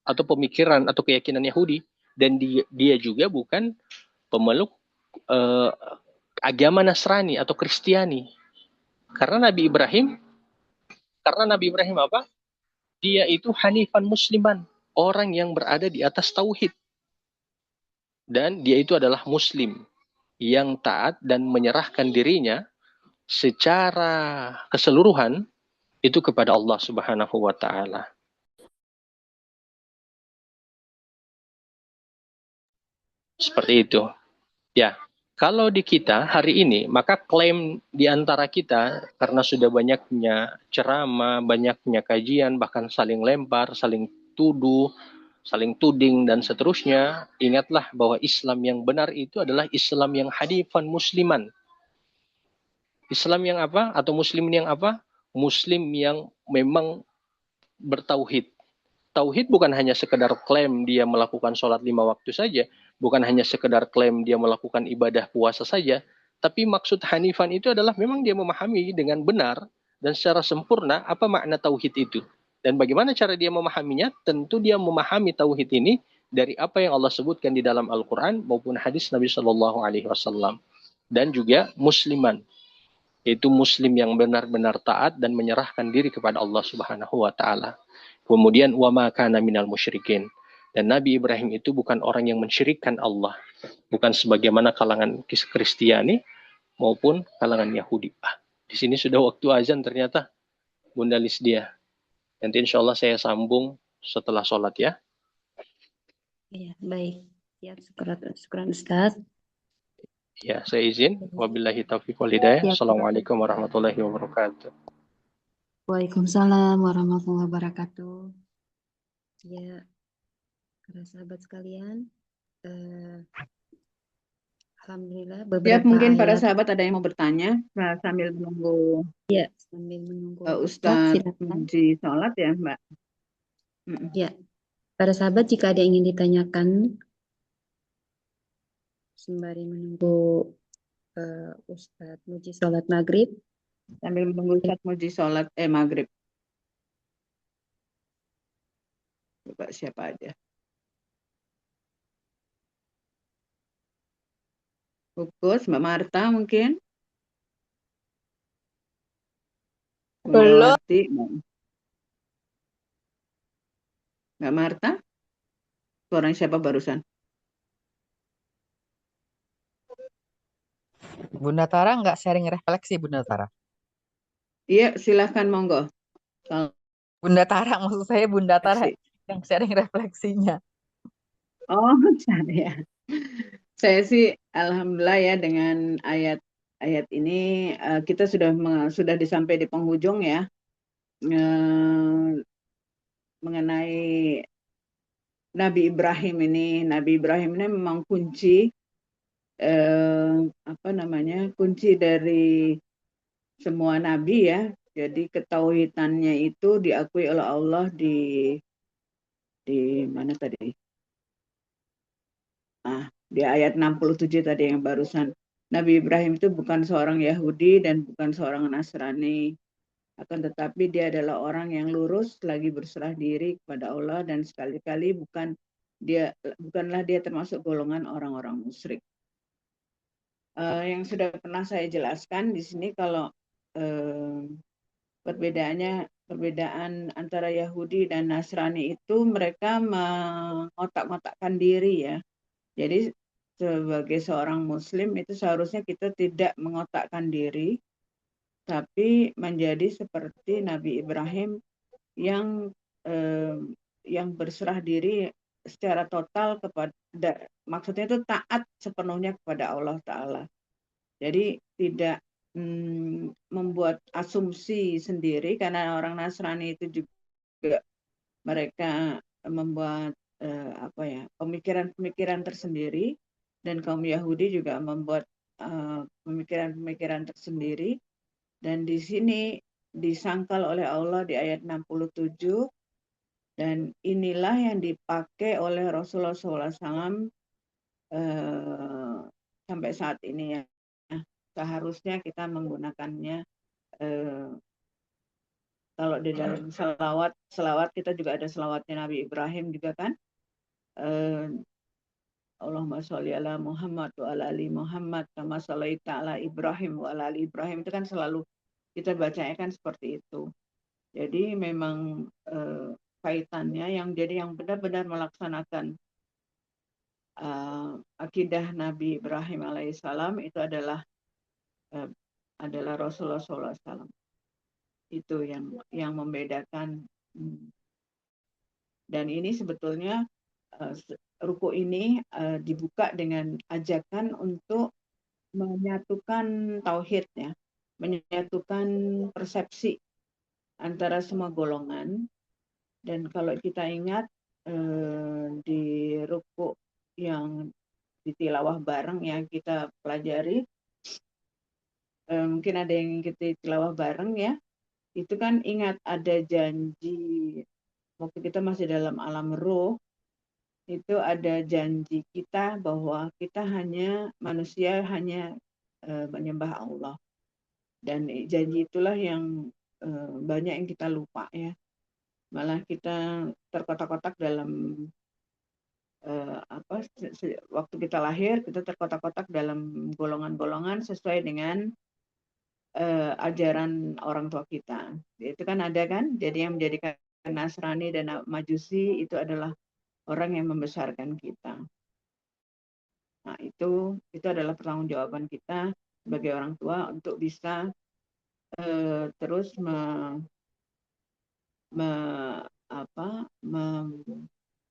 atau pemikiran atau keyakinan Yahudi, dan dia juga bukan pemeluk agama Nasrani atau Kristiani. Karena Nabi Ibrahim apa? Dia itu hanifan musliman, orang yang berada di atas tauhid. dan dia itu adalah muslim yang taat dan menyerahkan dirinya secara keseluruhan itu kepada Allah Subhanahu wa taala. Seperti itu. Ya. Kalau di kita hari ini, maka klaim di antara kita karena sudah banyaknya ceramah, banyaknya kajian, bahkan saling lempar, saling tuduh, saling tuding dan seterusnya, ingatlah bahwa Islam yang benar itu adalah Islam yang hanifan musliman. Islam yang apa? Atau muslim yang apa? Muslim yang memang bertauhid. Tauhid bukan hanya sekedar klaim dia melakukan sholat 5 waktu saja, bukan hanya sekedar klaim dia melakukan ibadah puasa saja, tapi maksud hanifan itu adalah memang dia memahami dengan benar dan secara sempurna apa makna tauhid itu. Dan bagaimana cara dia memahaminya? Tentu dia memahami tauhid ini dari apa yang Allah sebutkan di dalam Al-Quran maupun hadis Nabi Shallallahu Alaihi Wasallam. Dan juga musliman, yaitu muslim yang benar-benar taat dan menyerahkan diri kepada Allah Subhanahu wa taala. Kemudian wa ma kana minal musyrikin. Dan Nabi Ibrahim itu bukan orang yang mensyirikkan Allah, bukan sebagaimana kalangan Kristiani maupun kalangan Yahudi. Di sini sudah waktu azan ternyata, Bunda Lisdia. Nanti insya Allah saya sambung setelah sholat ya. Iya, baik. Ya, syukuran Ustaz. Ya, saya izin. Wabillahi taufiq wal hidayah. Assalamualaikum warahmatullahi wabarakatuh. Waalaikumsalam warahmatullahi wabarakatuh. Ya, para sahabat sekalian, alhamdulillah Ya, beberapa mungkin para ayat. sahabat ada yang mau bertanya sambil menunggu Ya, sambil menunggu Ustadz silakan. di sholat ya, Mbak. Ya, para sahabat jika ada yang ingin ditanyakan sembari menunggu Ustadz Muji sholat maghrib. Sambil menunggu Ustadz Muji sholat maghrib. Coba siapa aja. Fokus, Mbak Marta mungkin. Belum. Mbak Marta? Suara siapa barusan? Bunda Tara nggak sharing refleksi, Bunda Tara? Iya, silahkan monggo. Bunda Tara, maksud saya Bunda Tara yang sharing refleksinya. Oh, saya. Saya sih alhamdulillah ya dengan ayat ini kita sudah disampai di penghujung ya. Mengenai Nabi Ibrahim ini memang kunci kunci dari semua nabi ya. Jadi ketauhidannya itu diakui oleh Allah di mana tadi? Di ayat 67 tadi yang barusan. Nabi Ibrahim itu bukan seorang Yahudi dan bukan seorang Nasrani. Akan tetapi dia adalah orang yang lurus lagi berserah diri kepada Allah dan sekali-kali bukanlah dia termasuk golongan orang-orang musyrik. Yang sudah pernah saya jelaskan di sini kalau perbedaan antara Yahudi dan Nasrani itu mereka mengotak-ngotakkan diri ya. Jadi sebagai seorang Muslim itu seharusnya kita tidak mengotakkan diri, tapi menjadi seperti Nabi Ibrahim yang berserah diri secara total kepada, maksudnya itu taat sepenuhnya kepada Allah Ta'ala. Jadi tidak membuat asumsi sendiri, karena orang Nasrani itu juga mereka membuat pemikiran-pemikiran tersendiri, dan kaum Yahudi juga membuat pemikiran-pemikiran tersendiri. Dan di sini disangkal oleh Allah di ayat 67, dan inilah yang dipakai oleh Rasulullah SAW sampai saat ini ya. Seharusnya kita menggunakannya. Kalau di dalam selawat kita juga ada selawatnya Nabi Ibrahim juga kan. Allahumma sholli ala Muhammad wa ala ali Muhammad kama sholaita ala Ibrahim wa ala ali Ibrahim, itu kan selalu kita bacanya kan seperti itu. Jadi memang kaitannya yang benar-benar melaksanakan akidah Nabi Ibrahim alaihissalam itu adalah Rasulullah SAW. Itu yang membedakan. Dan ini sebetulnya ruku ini dibuka dengan ajakan untuk menyatukan tauhid ya, menyatukan persepsi antara semua golongan. Dan kalau kita ingat di ruku yang di tilawah bareng yang kita pelajari, mungkin ada yang kita tilawah bareng ya, itu kan ingat ada janji waktu kita masih dalam alam ruh, itu ada janji kita bahwa kita manusia hanya menyembah Allah. Dan janji itulah yang banyak yang kita lupa ya. Malah kita terkotak-kotak dalam waktu kita lahir, kita terkotak-kotak dalam golongan-golongan sesuai dengan ajaran orang tua kita. Itu kan ada kan, jadi yang menjadikan Nasrani dan Majusi itu adalah orang yang membesarkan kita. Nah, itu adalah pertanggungjawaban kita sebagai orang tua untuk bisa terus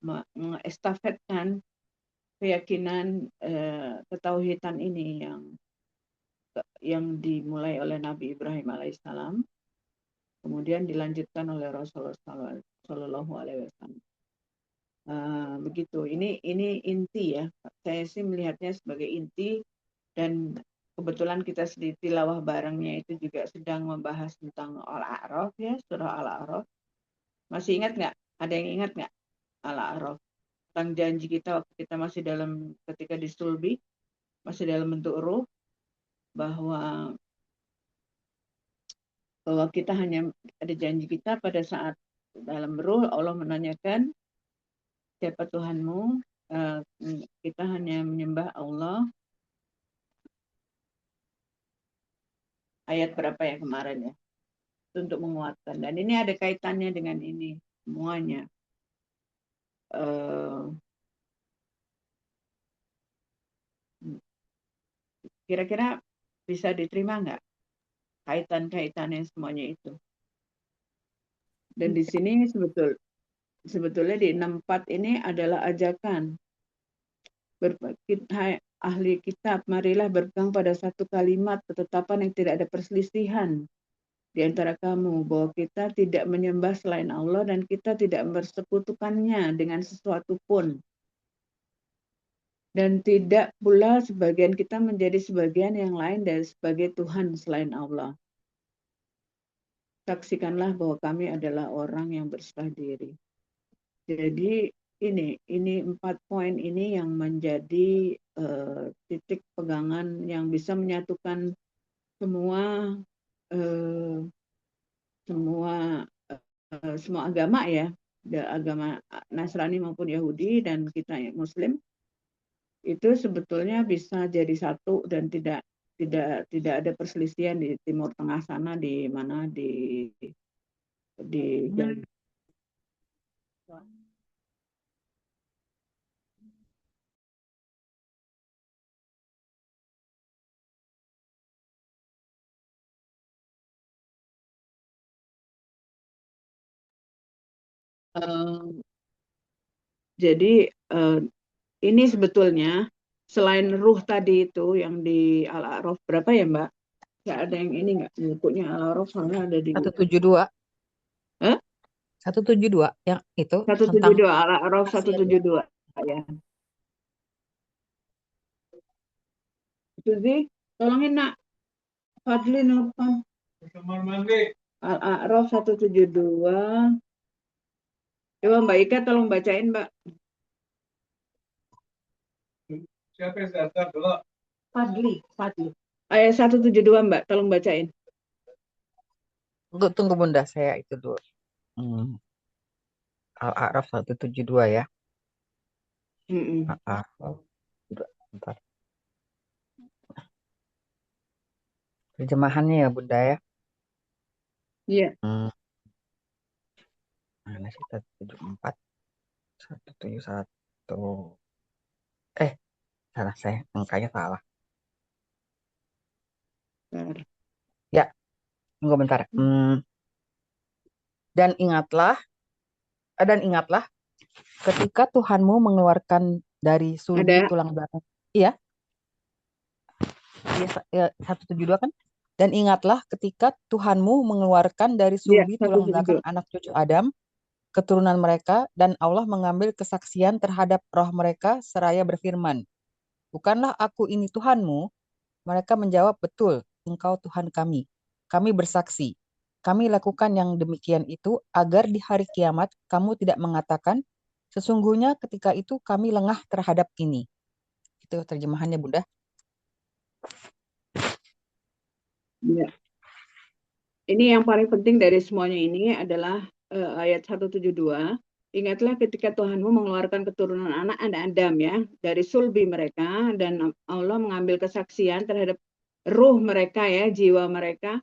mengestafetkan keyakinan ketauhidan ini yang dimulai oleh Nabi Ibrahim alaihissalam, kemudian dilanjutkan oleh Rasulullah Shallallahu Alaihi Wasallam. Begitu. Ini inti ya. Saya sih melihatnya sebagai inti, dan kebetulan kita di tilawah barengnya itu juga sedang membahas tentang Al-A'raf ya, surah Al-A'raf. Masih ingat nggak? Ada yang ingat nggak Al-A'raf? Tentang janji kita waktu kita masih ketika di sulbi, masih dalam bentuk ruh, bahwa kita hanya ada janji kita pada saat dalam ruh Allah menanyakan siapa Tuhanmu, kita hanya menyembah Allah. Ayat berapa ya kemarin ya, untuk menguatkan. Dan ini ada kaitannya dengan ini semuanya. Kira-kira bisa diterima nggak kaitan-kaitannya semuanya itu? Dan di sini sebetulnya di 64 ini adalah ajakan. Hai ahli kitab, marilah berpegang pada satu kalimat ketetapan yang tidak ada perselisihan di antara kamu, bahwa kita tidak menyembah selain Allah dan kita tidak bersekutukannya dengan sesuatu pun. Dan tidak pula sebagian kita menjadi sebagian yang lain dari sebagai Tuhan selain Allah. Saksikanlah bahwa kami adalah orang yang berserah diri. Jadi ini 4 poin ini yang menjadi titik pegangan yang bisa menyatukan semua agama ya, agama Nasrani maupun Yahudi dan kita Muslim, itu sebetulnya bisa jadi satu dan tidak ada perselisihan di Timur Tengah sana, di mana jadi ini sebetulnya selain ruh tadi itu yang di Al-A'raf berapa ya Mbak? Nggak ada yang ini nggak? Bukunya Al-A'raf soalnya ada di 172. 172 yang itu 172 Al-A'raf 172 ya. Itu sih, tolongin nak. Fadli nelfon. Kamar mandi. Al-A'raf 172. Coba Mbak Ika tolong bacain Mbak. Siapa yang datang dulu? Fadli. Ayat 172 Mbak, tolong bacain. Tunggu Bunda, saya itu dulu. Al-A'raf 172 ya. Al-A'raf. Bentar. Terjemahannya ya Bunda ya. Iya. Mana sih 174 171. Salah saya, angkanya salah. Bentar. Ya, tunggu bentar. Dan ingatlah ketika Tuhanmu mengeluarkan dari sulbi Ada. tulang belakang. Iya, iya, 172 kan? Dan ingatlah ketika Tuhanmu mengeluarkan dari Iya, sulbi satu tulang belakang tujuh. anak cucu Adam, keturunan mereka, dan Allah mengambil kesaksian terhadap roh mereka seraya berfirman, bukanlah aku ini Tuhanmu? Mereka menjawab, betul, engkau Tuhan kami. Kami bersaksi. Kami lakukan yang demikian itu agar di hari kiamat kamu tidak mengatakan, sesungguhnya ketika itu kami lengah terhadap ini. Itu terjemahannya, Bunda. Iya. Ini yang paling penting dari semuanya ini adalah ayat 172. Ingatlah ketika Tuhanmu mengeluarkan keturunan anak Adam ya dari sulbi mereka dan Allah mengambil kesaksian terhadap ruh mereka ya, jiwa mereka.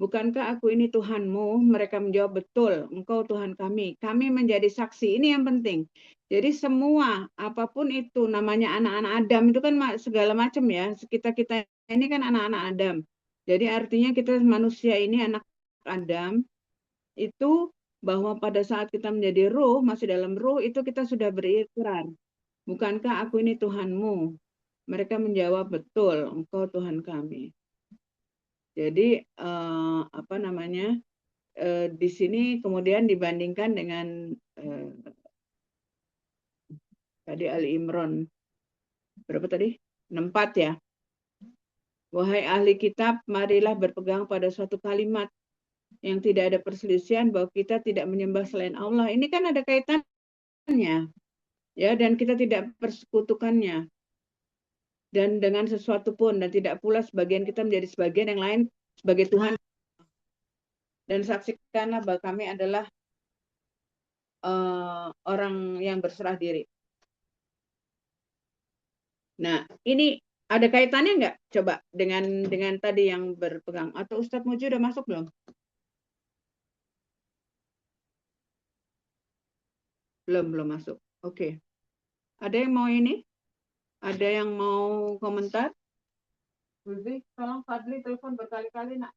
Bukankah aku ini Tuhanmu? Mereka menjawab, betul, engkau Tuhan kami. Kami menjadi saksi. Ini yang penting. Jadi semua, apapun itu, namanya anak-anak Adam, itu kan segala macam ya. Kita ini kan anak-anak Adam. Jadi artinya kita manusia ini anak Adam, itu bahwa pada saat kita menjadi ruh, masih dalam ruh, itu kita sudah berikrar. Bukankah aku ini Tuhanmu? Mereka menjawab, betul, engkau Tuhan kami. Jadi apa namanya? Di sini kemudian dibandingkan dengan tadi Ali Imran berapa tadi? 64 ya. Wahai ahli kitab, marilah berpegang pada suatu kalimat yang tidak ada perselisihan bahwa kita tidak menyembah selain Allah. Ini kan ada kaitannya, ya, dan kita tidak persekutukannya. Dan dengan sesuatu pun, dan tidak pula sebagian kita menjadi sebagian yang lain sebagai Tuhan. Dan saksikanlah bahwa kami adalah orang yang berserah diri. Nah, ini ada kaitannya nggak coba dengan tadi yang berpegang? Atau Ustadz Muji udah masuk belum? Belum masuk. Oke. Ada yang mau ini? Ada yang mau komentar? Wilby, tolong Fadli telepon berkali-kali, nak.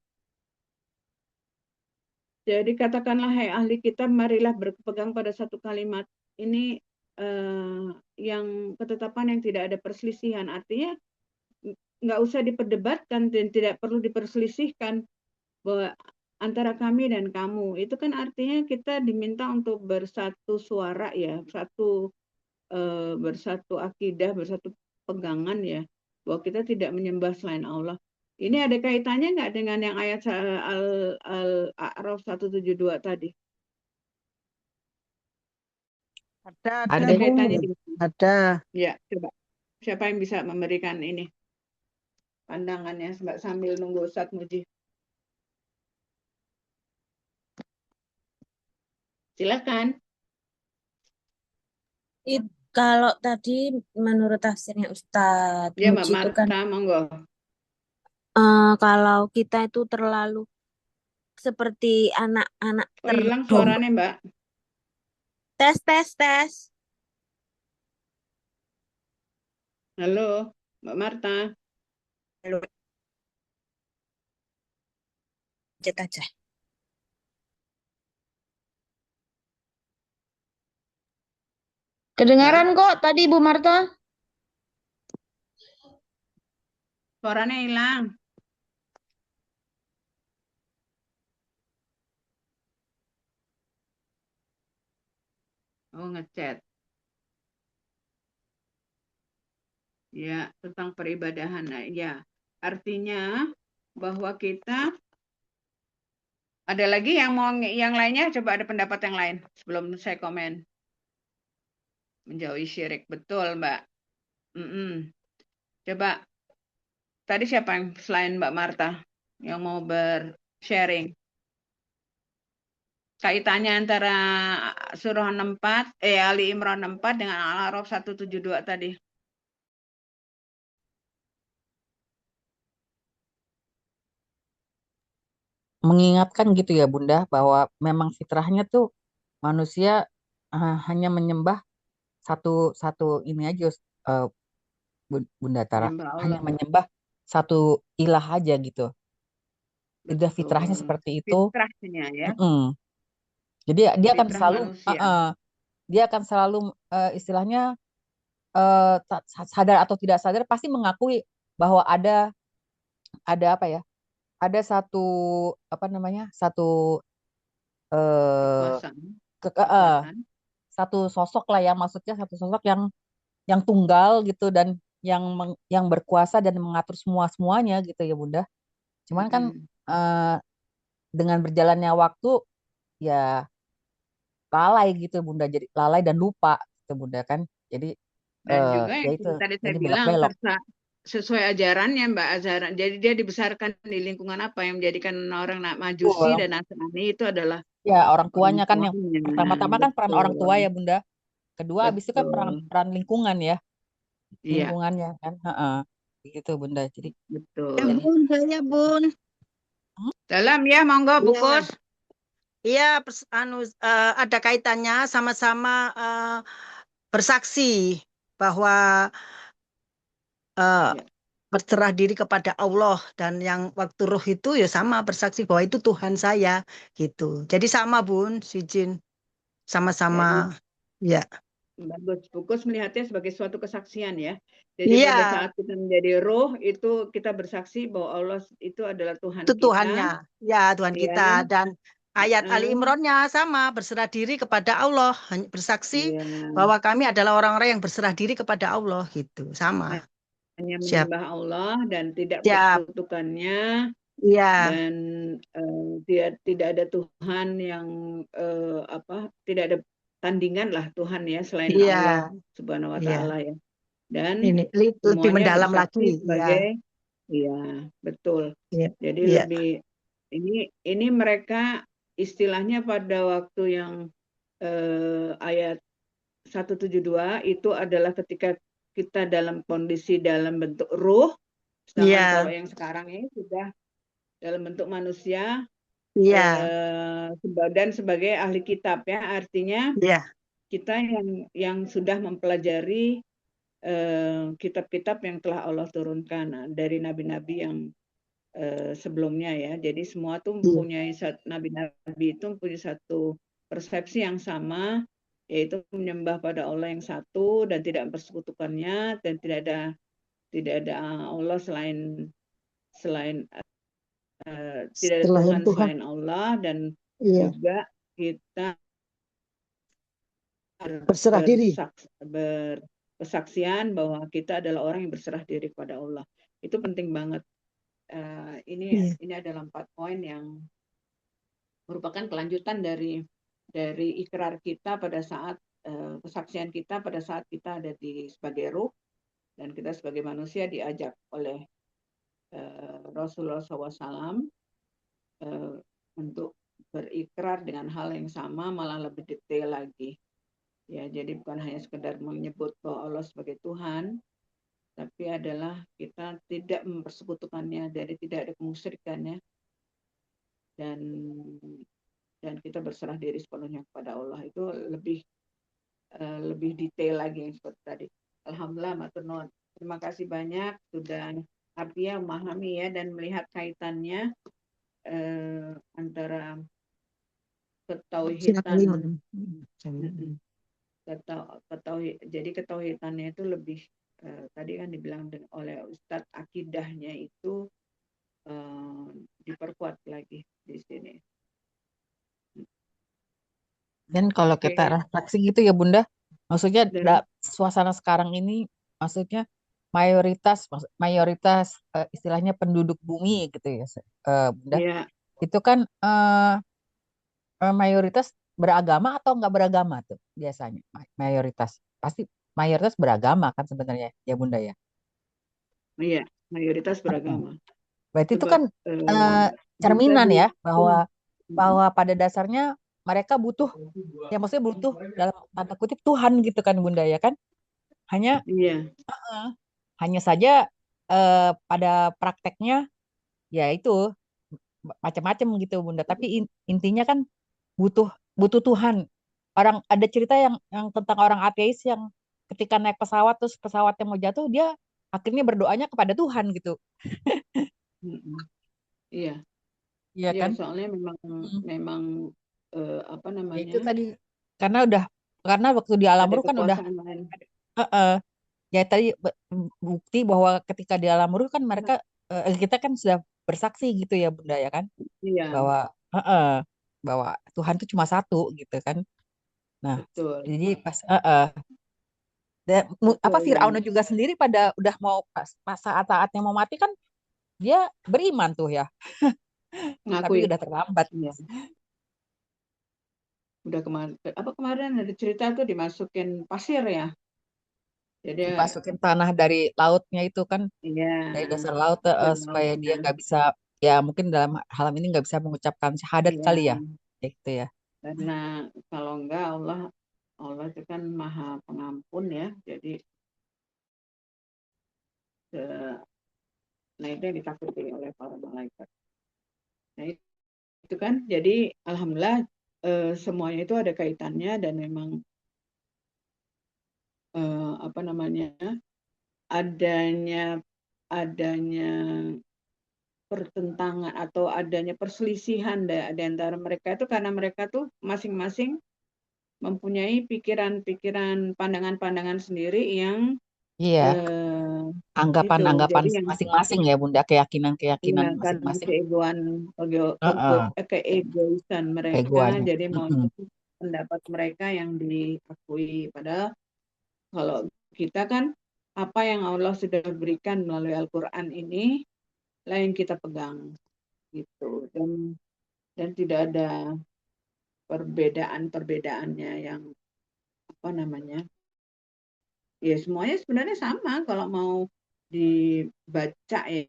Jadi katakanlah, hai ahli kitab, marilah berpegang pada satu kalimat. Ini yang ketetapan yang tidak ada perselisihan. Artinya nggak usah diperdebatkan dan tidak perlu diperselisihkan bahwa antara kami dan kamu. Itu kan artinya kita diminta untuk bersatu suara ya, bersatu akidah, bersatu pegangan ya, bahwa kita tidak menyembah selain Allah. Ini ada kaitannya nggak dengan yang ayat Al-A'raf 172 tadi? Ada Ada Bu. kaitannya di Ada. Ya, coba. Siapa yang bisa memberikan ini pandangannya sambil nunggu Ustadz Muji? Silakan. Kalau tadi menurut tafsirnya Ustadz Ya, Mbak Muji itu kan Marta, monggo. kalau kita itu terlalu seperti anak-anak Oh, hilang terdomba. suaranya, Mbak. Tes. Halo, Mbak Marta. Halo. Chat aja. Kedengaran kok tadi Bu Marta? Suaranya hilang. Oh, ngechat. Ya, tentang peribadahan. Nah, ya, artinya bahwa kita ada lagi yang mau yang lainnya, coba ada pendapat yang lain sebelum saya komen. Menjauhi syirik, betul Mbak. Coba tadi siapa yang selain Mbak Marta yang mau bersharing? Kaitannya antara surah 64, Ali Imran 64 dengan Al-A'raf 172 tadi. Mengingatkan gitu ya Bunda, bahwa memang fitrahnya tuh manusia hanya menyembah satu ini aja, Bunda Tara, Menyembah hanya Allah. menyembah satu ilah aja gitu. Udah fitrahnya Betul. seperti itu. Fitrahnya ya. Mm-mm. Jadi dia akan Fitrah selalu, manusia. dia akan selalu istilahnya sadar atau tidak sadar pasti mengakui bahwa ada apa ya? Ada satu apa namanya? Satu eh, Kekuasaan. ke, Kekuatan. satu sosok lah ya, maksudnya satu sosok yang tunggal gitu dan yang berkuasa dan mengatur semuanya gitu ya Bunda. Cuman kan Mm-mm. eh, dengan berjalannya waktu ya lalai gitu Bunda, jadi lalai dan lupa gitu Bunda kan. Jadi Dan juga ya yang itu seperti tadi saya jadi bilang belok-belok. sesuai ajarannya Mbak Ajaran. Jadi dia dibesarkan di lingkungan apa yang menjadikan orang Majusi Betul. dan Nasrani itu adalah Ya orang orang tuanya kan yang tuanya. pertama-tama kan peran orang tua Betul. ya Bunda. Kedua habis itu kan peran Betul. peran lingkungan ya, Iya, lingkungannya kan. Heeh. Gitu Bunda. Jadi Ya betul. Bun, saya Bun. hmm, Dalam ya, monggo Iya, bungkus. iya ada kaitannya sama-sama bersaksi bahwa eh, Ya. berserah diri kepada Allah dan yang waktu roh itu ya sama bersaksi bahwa itu Tuhan saya gitu. Jadi sama Bun, si Jin sama-sama Jadi ya. bagus. Bungkus melihatnya sebagai suatu kesaksian ya. Jadi Iya, pada saat kita menjadi roh itu kita bersaksi bahwa Allah itu adalah Tuhan itu kita. Tuhannya. Ya, Tuhan Ya. kita dan ayat Ali Eh, Imran-nya sama berserah diri kepada Allah, bersaksi ya. bahwa kami adalah orang-orang yang berserah diri kepada Allah gitu. Sama. Hanya Siap. menyembah Allah dan tidak Siap. bersekutukannya Iya, dan tidak ada Tuhan yang tidak ada tandingan lah Tuhan ya selain iya, Allah Subhanahu wa iya. taala ya. Dan Ini lebih semuanya mendalam bersaksi lagi, ya. sebagai ya, betul. Iya, Jadi iya, lebih ini mereka istilahnya pada waktu yang ayat 172 itu adalah ketika kita dalam kondisi dalam bentuk ruh, sedangkan iya, kalau yang sekarang ini sudah dalam bentuk manusia iya, dan sebagai ahli kitab ya, artinya iya, kita yang sudah mempelajari kitab-kitab yang telah Allah turunkan dari nabi-nabi yang sebelumnya ya. Jadi semua tuh iya. mempunyai nabi-nabi itu mempunyai satu persepsi yang sama, yaitu menyembah pada Allah yang satu dan tidak mempersekutukannya dan tidak ada Allah selain tidak ada Selain Tuhan Tuhan, selain Allah dan iya, juga kita berserah diri. berkesaksian bahwa kita adalah orang yang berserah diri kepada Allah. Itu penting banget. Iya, Ini adalah 4 poin yang merupakan kelanjutan dari ikrar kita pada saat kesaksian kita pada saat kita ada sebagai ruh dan kita sebagai manusia diajak oleh Rasulullah SAW untuk berikrar dengan hal yang sama malah lebih detail lagi. Ya, jadi bukan hanya sekedar menyebut bahwa Allah sebagai Tuhan, tapi adalah kita tidak mempersekutukannya, dari tidak ada kemusyrikannya dan kita berserah diri sepenuhnya kepada Allah. Itu lebih detail lagi yang seperti tadi. Alhamdulillah, matur nuwun. Terima kasih banyak sudah artinya memahami ya dan melihat kaitannya antara ketauhidan. Jadi ketauhidannya itu lebih tadi kan dibilang oleh Ustadz akidahnya itu diperkuat lagi di sini. dan kalau Oke. kita refleksi gitu ya Bunda, maksudnya Dan suasana sekarang ini maksudnya mayoritas istilahnya penduduk bumi gitu ya Bunda. ya, Itu kan mayoritas beragama atau nggak beragama tuh biasanya mayoritas pasti mayoritas beragama kan sebenarnya ya Bunda ya. iya, mayoritas Heeh. beragama. Berarti itu Coba kan bisa cerminan di ya bahwa pada dasarnya mereka butuh ya maksudnya butuh dalam tanda kutip Tuhan gitu kan Bunda ya kan. Hanya iya, hanya saja pada prakteknya ya itu macam-macam gitu Bunda. Tapi intinya kan butuh butuh Tuhan. Orang ada cerita yang tentang orang ateis yang ketika naik pesawat terus pesawatnya mau jatuh dia akhirnya berdoanya kepada Tuhan gitu. Mm-mm. Iya, Iya iya kan? soalnya memang Mm. memang apa Ya itu namanya tadi karena waktu di alam ada ruh kan udah kekuasaan lain. eh, ya tadi bukti bahwa ketika di alam ruh kan mereka kita kan sudah bersaksi gitu ya Bunda ya kan Iya, bahwa eh, bahwa Tuhan itu cuma satu gitu kan. Nah, betul, jadi pas apa betul dan Firaun juga sendiri pada udah mau pas saat-saatnya mau mati kan dia beriman tuh ya, tapi ngakui. udah terlambat. Iya, udah kemarin apa kemarin ada cerita tuh dimasukin pasir ya. Jadi Dimasukin tanah dari lautnya itu kan iya, dari dasar laut dasar supaya dia lautnya. nggak bisa ya mungkin dalam hal ini nggak bisa mengucapkan syahadat Iya, kali ya gitu ya. karena kalau enggak Allah Allah itu kan Maha Pengampun ya. Jadi eh, nah itu yang ditakuti oleh para malaikat. Nah itu kan jadi alhamdulillah semuanya itu ada kaitannya dan memang apa namanya adanya adanya pertentangan atau adanya perselisihan di antara mereka itu karena mereka tuh masing-masing mempunyai pikiran-pikiran, pandangan-pandangan sendiri yang Iya, itu. anggapan-anggapan Jadi yang masing-masing ya Bunda, keyakinan-keyakinan ya karena masing-masing. keegoan, Heeh, keegoisan mereka, keegoannya. jadi mau Mm-mm. pendapat mereka yang diakui. Padahal kalau kita kan apa yang Allah sudah berikan melalui Al-Quran ini lah yang kita pegang gitu dan tidak ada perbedaan-perbedaannya yang apa namanya ya semuanya sebenarnya sama kalau mau dibaca ya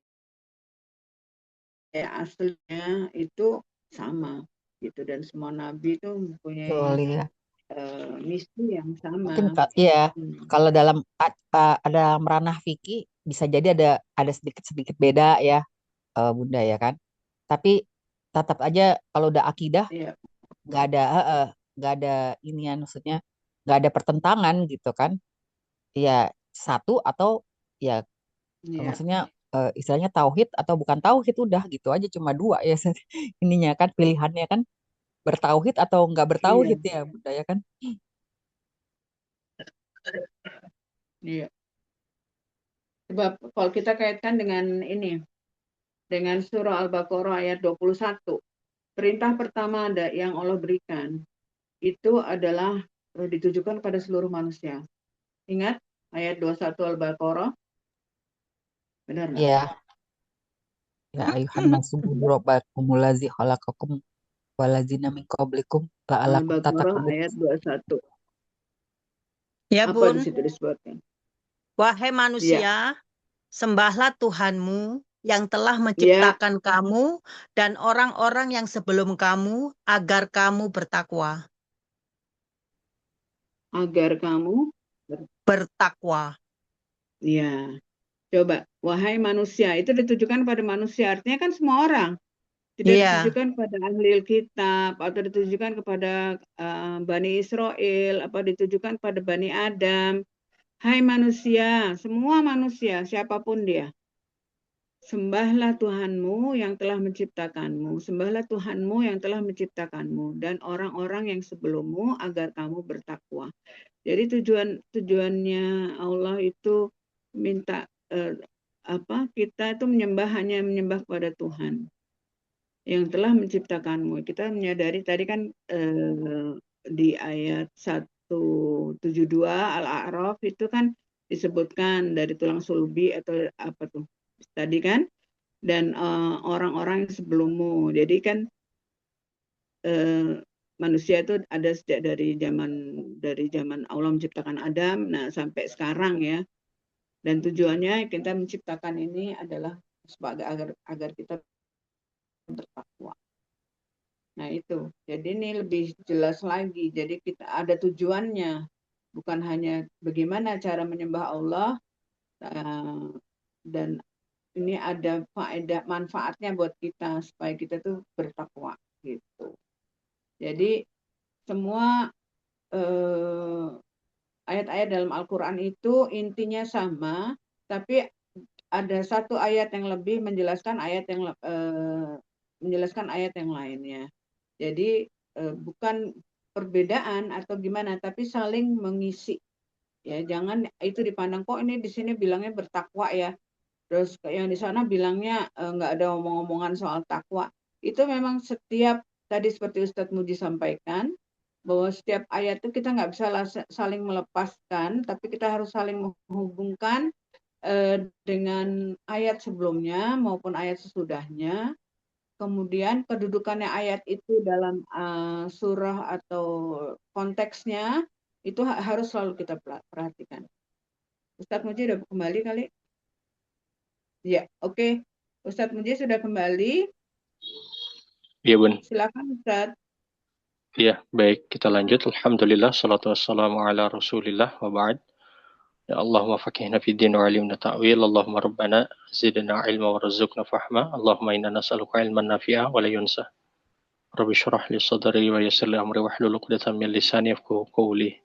aslinya itu sama gitu dan semua nabi itu Betul mempunyai ya. misi yang Mungkin sama. iya Hmm. kalau ada ranah fikih bisa jadi ada sedikit-sedikit beda ya Bunda ya kan. Tapi tetap aja kalau udah akidah Ya, nggak ada nggak ada inian maksudnya nggak ada pertentangan gitu kan. Ya satu atau ya ya, maksudnya istilahnya tauhid atau bukan tauhid udah gitu aja cuma dua ya ininya kan pilihannya kan bertauhid atau nggak iya, bertauhid ya Bunda ya kan. iya. Sebab kalau kita kaitkan dengan ini, dengan surah Al-Baqarah ayat 21, perintah pertama yang Allah berikan itu adalah ditujukan pada seluruh manusia. Ingat ayat 21 Al-Baqarah, benar nggak? Ya, ya ayuhan nasu rabbakumul ladzi khalaqakum waladzina min qablikum la'allakum Al-Baqarah tattaqun. ayat 21. Ya Apa di Bun, situ disebutkan? wahai Iya, manusia, sembahlah Tuhanmu yang telah ya, menciptakan kamu dan orang-orang yang sebelum kamu agar kamu bertakwa. agar kamu Bertakwa. ya. Coba, wahai manusia, itu ditujukan pada manusia, artinya kan semua orang. Tidak Iya, ditujukan pada ahli kitab atau ditujukan kepada Bani Israel, apa ditujukan pada Bani Adam. Hai manusia, semua manusia, siapapun dia. Sembahlah Tuhanmu yang telah menciptakanmu. Sembahlah Tuhanmu yang telah menciptakanmu dan orang-orang yang sebelummu agar kamu bertakwa. Jadi tujuannya Allah itu minta apa kita itu hanya menyembah kepada Tuhan yang telah menciptakanmu. Kita menyadari tadi kan di ayat 172 Al-A'raf itu kan disebutkan dari tulang sulbi atau apa tuh tadi kan dan orang-orang sebelummu. Jadi kan manusia itu ada sejak dari zaman Allah menciptakan Adam, nah sampai sekarang ya. Dan tujuannya kita menciptakan ini adalah sebagai agar kita bertakwa. Nah itu, jadi ini lebih jelas lagi. Jadi kita ada tujuannya, bukan hanya bagaimana cara menyembah Allah dan ini ada faedah manfaatnya buat kita supaya kita tuh bertakwa gitu. Jadi semua ayat-ayat dalam Al-Quran itu intinya sama, tapi ada satu ayat yang lebih menjelaskan ayat yang lainnya. Jadi bukan perbedaan atau gimana, tapi saling mengisi. Ya, jangan itu dipandang kok ini di sini bilangnya bertakwa ya. Terus yang di sana bilangnya nggak ada omong-omongan soal takwa. Itu memang setiap tadi seperti Ustadz Muji sampaikan bahwa setiap ayat itu kita nggak bisa saling melepaskan, tapi kita harus saling menghubungkan dengan ayat sebelumnya maupun ayat sesudahnya. Kemudian kedudukannya ayat itu dalam surah atau konteksnya itu harus selalu kita perhatikan. Ustadz Muji udah kembali kali? Ya, oke. Ustadz Muji sudah kembali. Iya, Bun. Silakan Ustadz. Iya, baik. Kita lanjut. Alhamdulillah, salatu wassalamu ala rasulillah wa ba'd. Ya Allahumma faqihna fid din wa alimna ta'wil. Allahumma rabbana zidna ilma wa rizqna fahma. Allahumma inna nas'aluka ilman nafi'a wa la yunsa. Rabbi syrah li sadri wa yassir li amri wahlul 'uqdatam min lisani yafqahu qawli.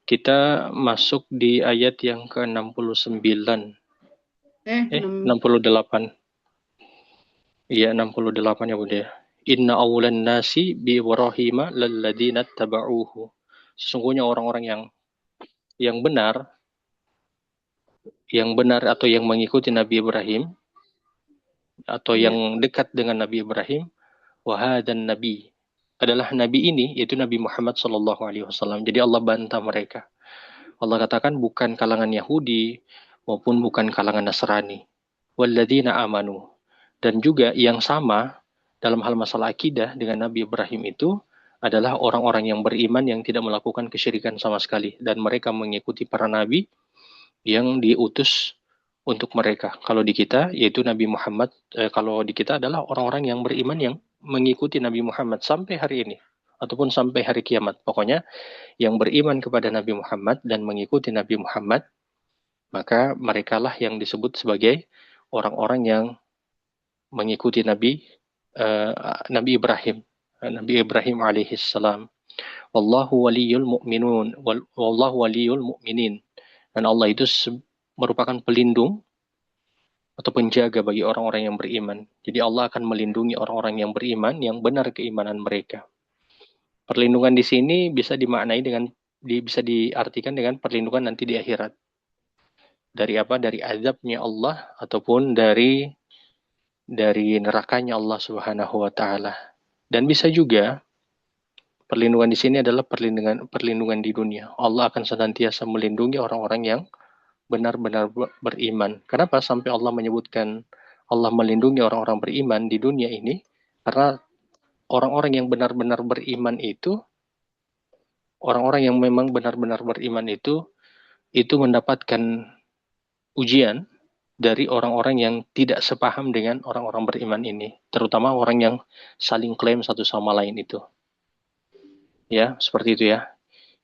Kita masuk di ayat yang ke-69. 68. Iya, 68 ya, Bunda. Inna awlan nasi bi Ibrahim lalladzina taba'uhu. Sesungguhnya orang-orang yang benar atau yang mengikuti Nabi Ibrahim atau yang dekat dengan Nabi Ibrahim, wahadan nabi adalah nabi ini, yaitu Nabi Muhammad SAW. Jadi Allah bantah mereka. Allah katakan bukan kalangan Yahudi maupun bukan kalangan Nasrani. Walladzina amanu. Dan juga yang sama dalam hal masalah akidah dengan Nabi Ibrahim itu adalah orang-orang yang beriman yang tidak melakukan kesyirikan sama sekali. Dan mereka mengikuti para nabi yang diutus untuk mereka. Kalau di kita, yaitu Nabi Muhammad, kalau di kita adalah orang-orang yang beriman yang mengikuti Nabi Muhammad sampai hari ini. Ataupun sampai hari kiamat. Pokoknya yang beriman kepada Nabi Muhammad dan mengikuti Nabi Muhammad, maka merekalah yang disebut sebagai orang-orang yang mengikuti Nabi Ibrahim. Nabi Ibrahim alaihissalam. Wallahu waliyul mu'minun. Wallahu waliyul mu'minin. Dan Allah itu merupakan pelindung atau penjaga bagi orang-orang yang beriman. Jadi Allah akan melindungi orang-orang yang beriman yang benar keimanan mereka. Perlindungan di sini bisa dimaknai bisa diartikan dengan perlindungan nanti di akhirat. Dari apa? Dari azabnya Allah ataupun dari nerakanya Allah Subhanahu wa taala. Dan bisa juga perlindungan di sini adalah perlindungan di dunia. Allah akan senantiasa melindungi orang-orang yang benar-benar beriman. Kenapa sampai Allah menyebutkan Allah melindungi orang-orang beriman di dunia ini? Karena orang-orang yang benar-benar beriman itu, orang-orang yang memang benar-benar beriman itu mendapatkan ujian dari orang-orang yang tidak sepaham dengan orang-orang beriman ini. Terutama orang yang saling klaim satu sama lain itu. Ya, seperti itu ya.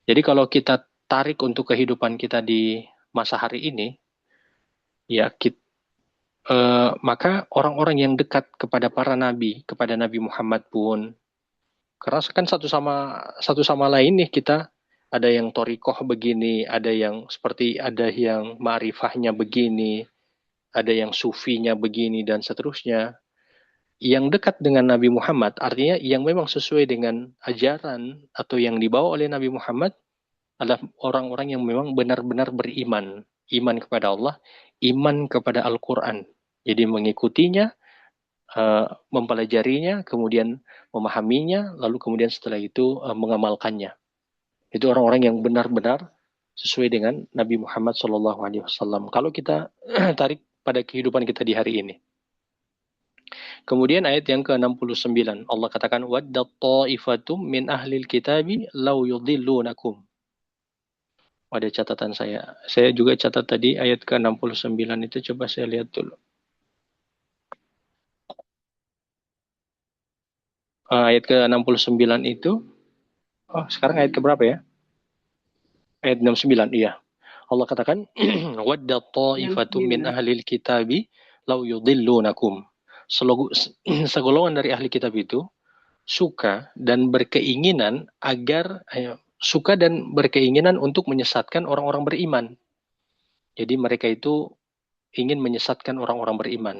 Jadi kalau kita tarik untuk kehidupan kita di masa hari ini, ya maka orang-orang yang dekat kepada para nabi, kepada Nabi Muhammad pun, karena kan satu sama lain nih kita ada yang torikoh begini, ada yang ma'rifahnya begini, ada yang sufinya begini dan seterusnya. Yang dekat dengan Nabi Muhammad artinya yang memang sesuai dengan ajaran atau yang dibawa oleh Nabi Muhammad adalah orang-orang yang memang benar-benar beriman. Iman kepada Allah, iman kepada Al-Quran. Jadi mengikutinya, mempelajarinya, kemudian memahaminya, lalu kemudian setelah itu mengamalkannya. Itu orang-orang yang benar-benar sesuai dengan Nabi Muhammad SAW. Kalau kita tarik pada kehidupan kita di hari ini. Kemudian ayat yang ke-69, Allah katakan, وَدَّ طَائِفَةٌ مِّنْ أَهْلِ الْكِتَابِ لَوْ يُضِلُّونَكُمْ. Ada catatan saya. Saya juga catat tadi ayat ke-69 itu, coba saya lihat dulu. Ayat ke-69 itu, sekarang ayat ke berapa ya? Ayat 69, iya. Allah katakan, وَدَّ طَائِفَةٌ مِّنْ أَهْلِ الْكِتَابِ لَوْ يُضِلُّونَكُمْ. Segolongan dari ahli kitab itu suka dan berkeinginan untuk menyesatkan orang-orang beriman. Jadi mereka itu ingin menyesatkan orang-orang beriman.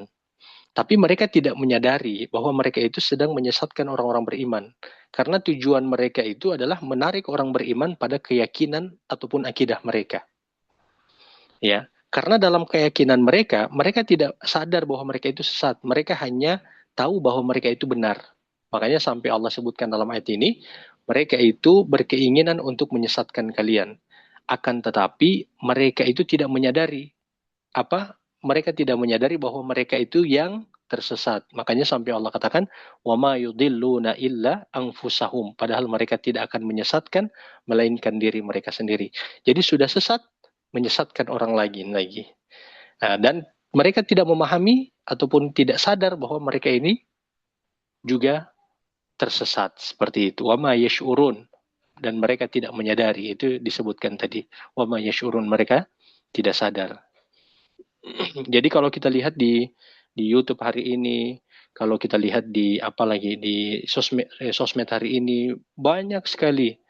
Tapi mereka tidak menyadari bahwa mereka itu sedang menyesatkan orang-orang beriman. Karena tujuan mereka itu adalah menarik orang beriman pada keyakinan ataupun akidah mereka. Ya, karena dalam keyakinan mereka, mereka tidak sadar bahwa mereka itu sesat. Mereka hanya tahu bahwa mereka itu benar. Makanya sampai Allah sebutkan dalam ayat ini, mereka itu berkeinginan untuk menyesatkan kalian. Akan tetapi mereka itu tidak menyadari mereka tidak menyadari bahwa mereka itu yang tersesat. Makanya sampai Allah katakan, وَمَا يُضِلُّونَ إِلَّا أَنفُسَهُمْ. Padahal mereka tidak akan menyesatkan, melainkan diri mereka sendiri. Jadi sudah sesat, menyesatkan orang lagi. Nah, dan mereka tidak memahami ataupun tidak sadar bahwa mereka ini juga tersesat. Seperti itu. وَمَا يَشْعُرُونَ. Dan mereka tidak menyadari. Itu disebutkan tadi. وَمَا يَشْعُرُونَ. Mereka tidak sadar. Jadi kalau kita lihat di YouTube hari ini, kalau kita lihat di sosmed hari ini, banyak sekali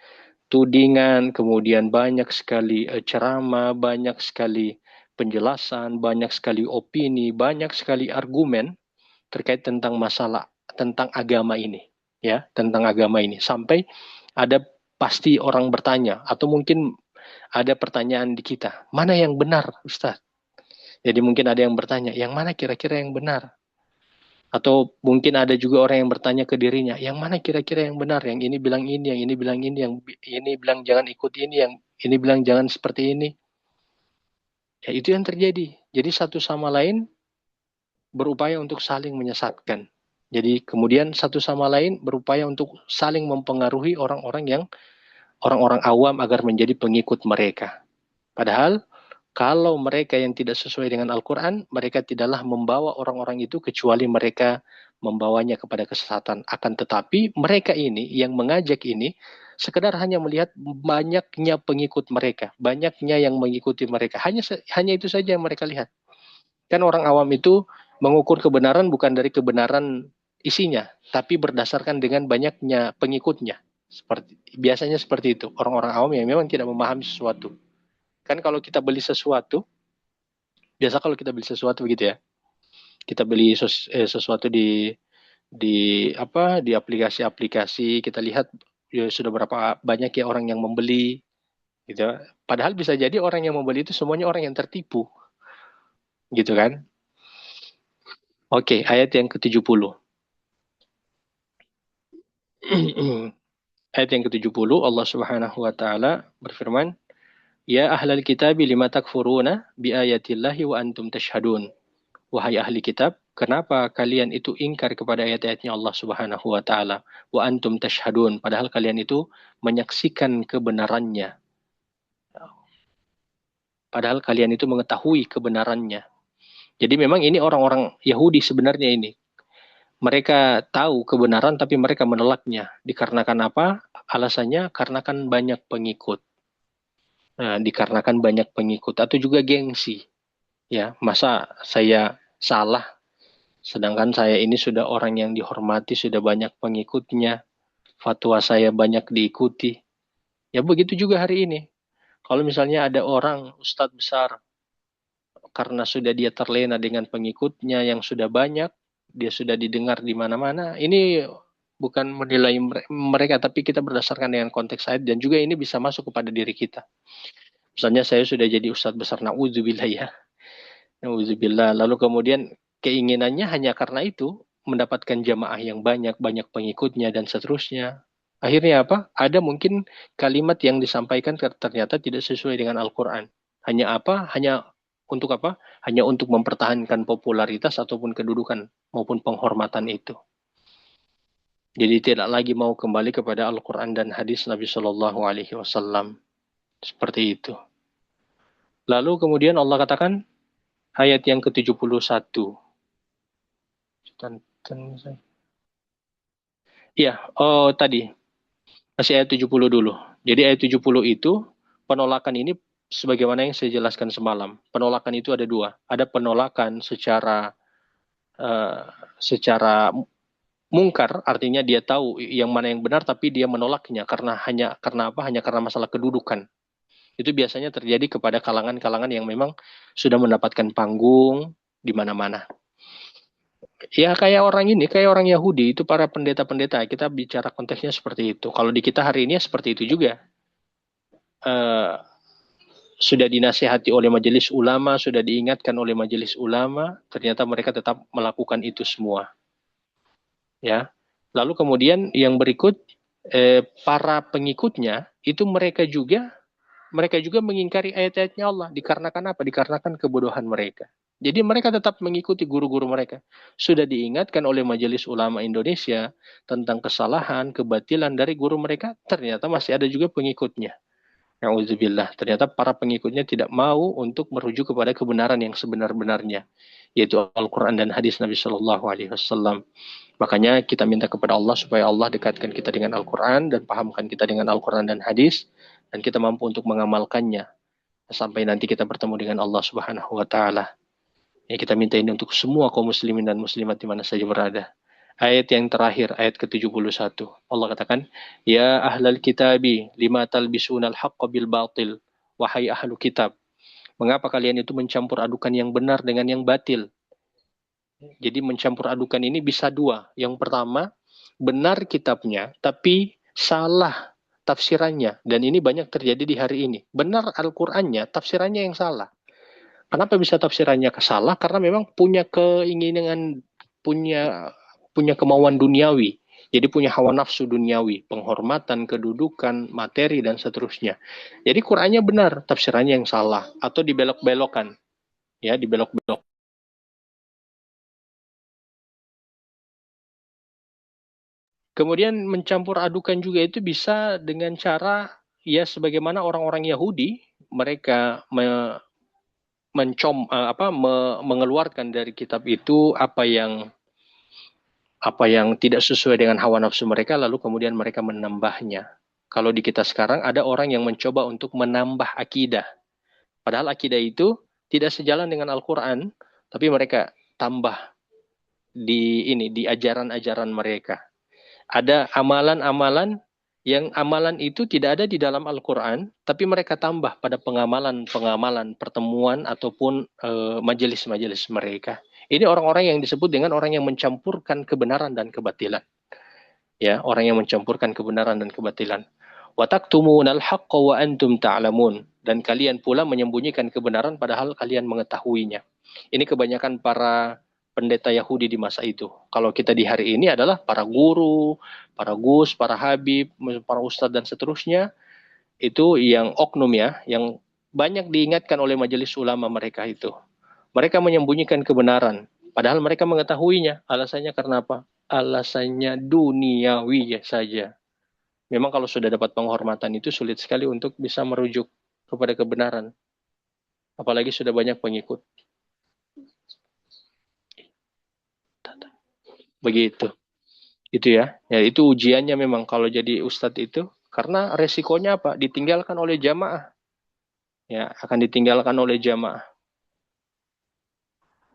tudingan, kemudian banyak sekali ceramah, banyak sekali penjelasan, banyak sekali opini, banyak sekali argumen terkait tentang masalah tentang agama ini, ya, tentang agama ini. Sampai ada pasti orang bertanya atau mungkin ada pertanyaan di kita, mana yang benar, Ustaz? Jadi mungkin ada yang bertanya, yang mana kira-kira yang benar? Atau mungkin ada juga orang yang bertanya ke dirinya, yang mana kira-kira yang benar? Yang ini bilang ini, yang ini bilang ini, yang ini bilang jangan ikut ini, yang ini bilang jangan seperti ini. Ya itu yang terjadi. Jadi satu sama lain berupaya untuk saling menyesatkan. Jadi kemudian satu sama lain berupaya untuk saling mempengaruhi orang-orang awam agar menjadi pengikut mereka. Padahal kalau mereka yang tidak sesuai dengan Al-Quran, mereka tidaklah membawa orang-orang itu kecuali mereka membawanya kepada kesesatan. Akan tetapi mereka ini yang mengajak ini sekedar hanya melihat banyaknya pengikut mereka, banyaknya yang mengikuti mereka. Hanya itu saja yang mereka lihat. Kan orang awam itu mengukur kebenaran bukan dari kebenaran isinya, tapi berdasarkan dengan banyaknya pengikutnya. Biasanya seperti itu. Orang-orang awam yang memang tidak memahami sesuatu. Kan kalau kita beli sesuatu, biasa kalau kita beli sesuatu begitu ya, kita beli sesuatu di aplikasi-aplikasi, kita lihat ya sudah berapa banyak ya orang yang membeli, gitu. Padahal bisa jadi orang yang membeli itu semuanya orang yang tertipu, gitu kan? Oke, ayat yang ke-70. Ayat yang ke-70, Allah Subhanahu wa taala berfirman, Ya ahlal kitabi lima takfuruna bi ayatillahi wa antum tashhadun. Wahai ahli kitab, kenapa kalian itu ingkar kepada ayat-ayatnya Allah Subhanahu wa taala? Wa antum tashhadun, padahal kalian itu menyaksikan kebenarannya. Padahal kalian itu mengetahui kebenarannya. Jadi memang ini orang-orang Yahudi sebenarnya ini. Mereka tahu kebenaran tapi mereka menolaknya. Dikarenakan apa? Alasannya karena kan banyak pengikut. Nah, dikarenakan banyak pengikut atau juga gengsi. Ya, masa saya salah sedangkan saya ini sudah orang yang dihormati, sudah banyak pengikutnya, fatwa saya banyak diikuti. Ya begitu juga hari ini. Kalau misalnya ada orang ustadz besar, karena sudah dia terlena dengan pengikutnya yang sudah banyak, dia sudah didengar di mana-mana, ini bukan menilai mereka, tapi kita berdasarkan dengan konteks ayat, dan juga ini bisa masuk kepada diri kita. Misalnya saya sudah jadi ustadz besar, na'udzubillah ya. Na'udzubillah. Lalu kemudian keinginannya hanya karena itu, mendapatkan jamaah yang banyak pengikutnya, dan seterusnya. Akhirnya apa? Ada mungkin kalimat yang disampaikan ternyata tidak sesuai dengan Al-Quran. Hanya apa? Hanya untuk apa? Hanya untuk mempertahankan popularitas ataupun kedudukan maupun penghormatan itu. Jadi tidak lagi mau kembali kepada Al-Quran dan hadis Nabi Shallallahu Alaihi Wasallam. Seperti itu. Lalu kemudian Allah katakan ayat yang ke-71. Iya, tadi. Masih ayat 70 dulu. Jadi ayat 70 itu, penolakan ini sebagaimana yang saya jelaskan semalam. Penolakan itu ada dua. Ada penolakan secara mungkar, artinya dia tahu yang mana yang benar, tapi dia menolaknya karena masalah kedudukan. Itu biasanya terjadi kepada kalangan-kalangan yang memang sudah mendapatkan panggung di mana-mana. Ya kayak orang Yahudi itu para pendeta-pendeta. Kita bicara konteksnya seperti itu. Kalau di kita hari ini ya seperti itu juga. Sudah dinasihati oleh majelis ulama, sudah diingatkan oleh majelis ulama, ternyata mereka tetap melakukan itu semua. Ya. Lalu kemudian yang berikut para pengikutnya itu mereka juga mengingkari ayat-ayatnya Allah. Dikarenakan apa? Dikarenakan kebodohan mereka. Jadi mereka tetap mengikuti guru-guru mereka. Sudah diingatkan oleh Majelis Ulama Indonesia tentang kesalahan, kebatilan dari guru mereka, ternyata masih ada juga pengikutnya. Na'udzubillah. Ternyata para pengikutnya tidak mau untuk merujuk kepada kebenaran yang sebenar-benarnya, yaitu Al-Quran dan hadis Nabi Shallallahu Alaihi Wasallam. Makanya kita minta kepada Allah supaya Allah dekatkan kita dengan Al-Quran dan pahamkan kita dengan Al-Quran dan hadis, dan kita mampu untuk mengamalkannya sampai nanti kita bertemu dengan Allah Subhanahu wa taala. Ya, kita minta ini untuk semua kaum muslimin dan muslimat di mana saja berada. Ayat yang terakhir, ayat ke-71. Allah katakan, "Ya ahlal kitabi, lima talbisunal haqqa bil batil." Wahai ahlu kitab, mengapa kalian itu mencampur adukan yang benar dengan yang batil? Jadi mencampur adukan ini bisa dua. Yang pertama, benar kitabnya, tapi salah tafsirannya. Dan ini banyak terjadi di hari ini. Benar Al-Qur'annya, tafsirannya yang salah. Kenapa bisa tafsirannya salah? Karena memang punya keinginan, punya kemauan duniawi. Jadi punya hawa nafsu duniawi, penghormatan, kedudukan, materi, dan seterusnya. Jadi Qur'annya benar, tafsirannya yang salah. Atau dibelok-belokan. Ya, dibelok-belok. Kemudian mencampur adukan juga itu bisa dengan cara, ya sebagaimana orang-orang Yahudi, mereka mengeluarkan dari kitab itu apa yang tidak sesuai dengan hawa nafsu mereka, lalu kemudian mereka menambahnya. Kalau di kita sekarang ada orang yang mencoba untuk menambah akidah. Padahal akidah itu tidak sejalan dengan Al-Quran, tapi mereka tambah di ajaran-ajaran mereka. Ada amalan-amalan yang amalan itu tidak ada di dalam Al-Quran, tapi mereka tambah pada pengamalan-pengamalan pertemuan ataupun majelis-majelis mereka. Ini orang-orang yang disebut dengan orang yang mencampurkan kebenaran dan kebatilan. Ya, orang yang mencampurkan kebenaran dan kebatilan. Wa taktumunal haqqa wa antum ta'lamun. Dan kalian pula menyembunyikan kebenaran padahal kalian mengetahuinya. Ini kebanyakan para pendeta Yahudi di masa itu. Kalau kita di hari ini adalah para guru, para gus, para habib, para ustadz dan seterusnya. Itu yang oknum ya, yang banyak diingatkan oleh majelis ulama mereka itu. Mereka menyembunyikan kebenaran, padahal mereka mengetahuinya. Alasannya karena apa? Alasannya duniawi saja. Memang kalau sudah dapat penghormatan itu sulit sekali untuk bisa merujuk kepada kebenaran. Apalagi sudah banyak pengikut. Begitu. Itu ya. Ya itu ujiannya memang kalau jadi ustadz itu. Karena resikonya apa? Ditinggalkan oleh jamaah. Ya, akan ditinggalkan oleh jamaah.